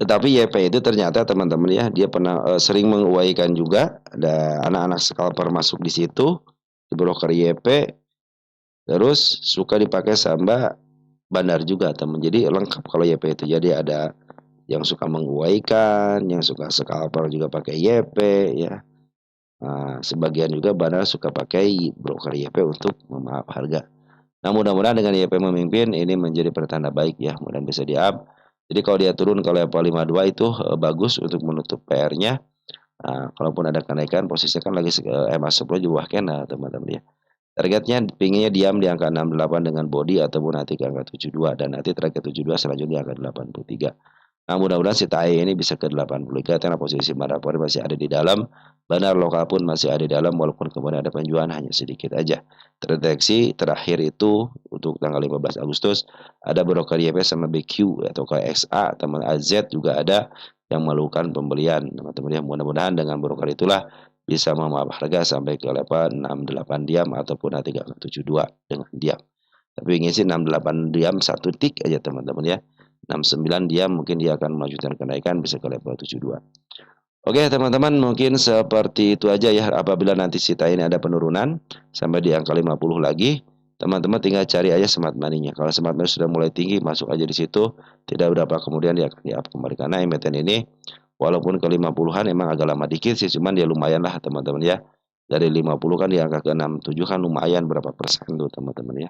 Tetapi YP itu ternyata teman-teman ya, dia pernah sering menguaikan juga, ada anak-anak scalper masuk di situ, di broker YP, terus suka dipakai sama bandar juga teman. Jadi lengkap kalau YP itu. Jadi ada yang suka menguaikan, yang suka scalper juga pakai YP ya. Nah, sebagian juga bandar suka pakai broker YP untuk memaaf harga. Nah, mudah-mudahan dengan YP memimpin ini menjadi pertanda baik ya, mudah bisa di-up. Jadi kalau dia turun ke level 52 itu bagus untuk menutup PR-nya. Nah, kalaupun ada kenaikan posisinya kan lagi EMA 10 di bawah candle teman-teman ya. Targetnya pinginnya diam di angka 68 dengan body ataupun nanti ke angka 72 dan nanti target 72 selanjutnya angka 83. Nah, mudah-mudahan si TAI ini bisa ke 83 karena posisi Marapori masih ada di dalam, Bandar Lokal pun masih ada di dalam walaupun kemudian ada penjualan hanya sedikit aja. Terdeteksi terakhir itu untuk tanggal 15 Agustus ada broker YP sama BQ atau KXA, teman AZ juga ada yang melakukan pembelian. Teman-teman ya, mudah-mudahan dengan broker itulah bisa memaaf harga sampai ke level 68 diam ataupun nanti 72 dengan diam. Tapi ingin sih 68 diam satu tik aja teman-teman ya. 69 diam mungkin dia akan melanjutkan kenaikan bisa ke level 72. Oke teman-teman mungkin seperti itu aja ya, apabila nanti Sita ini ada penurunan sampai di angka 50 lagi, teman-teman tinggal cari aja smart money-nya. Kalau smart money sudah mulai tinggi masuk aja di situ, tidak berapa kemudian dia akan di-up kembali karena emiten ini walaupun ke 50-an emang agak lama dikit sih, cuman dia lumayan lah teman-teman ya. Dari 50 kan di angka ke 67 kan lumayan berapa persen tuh teman-teman ya.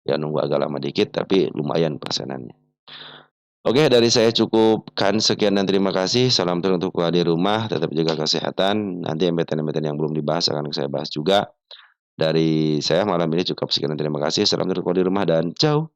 Ya nunggu agak lama dikit tapi lumayan persenannya. Oke, dari saya cukupkan sekian dan terima kasih. Salam terus untuk keluarga di rumah, tetap jaga kesehatan. Nanti emiten-emiten yang belum dibahas akan saya bahas juga. Dari saya malam ini cukup sekian dan terima kasih. Salam terus keluarga di rumah dan ciao.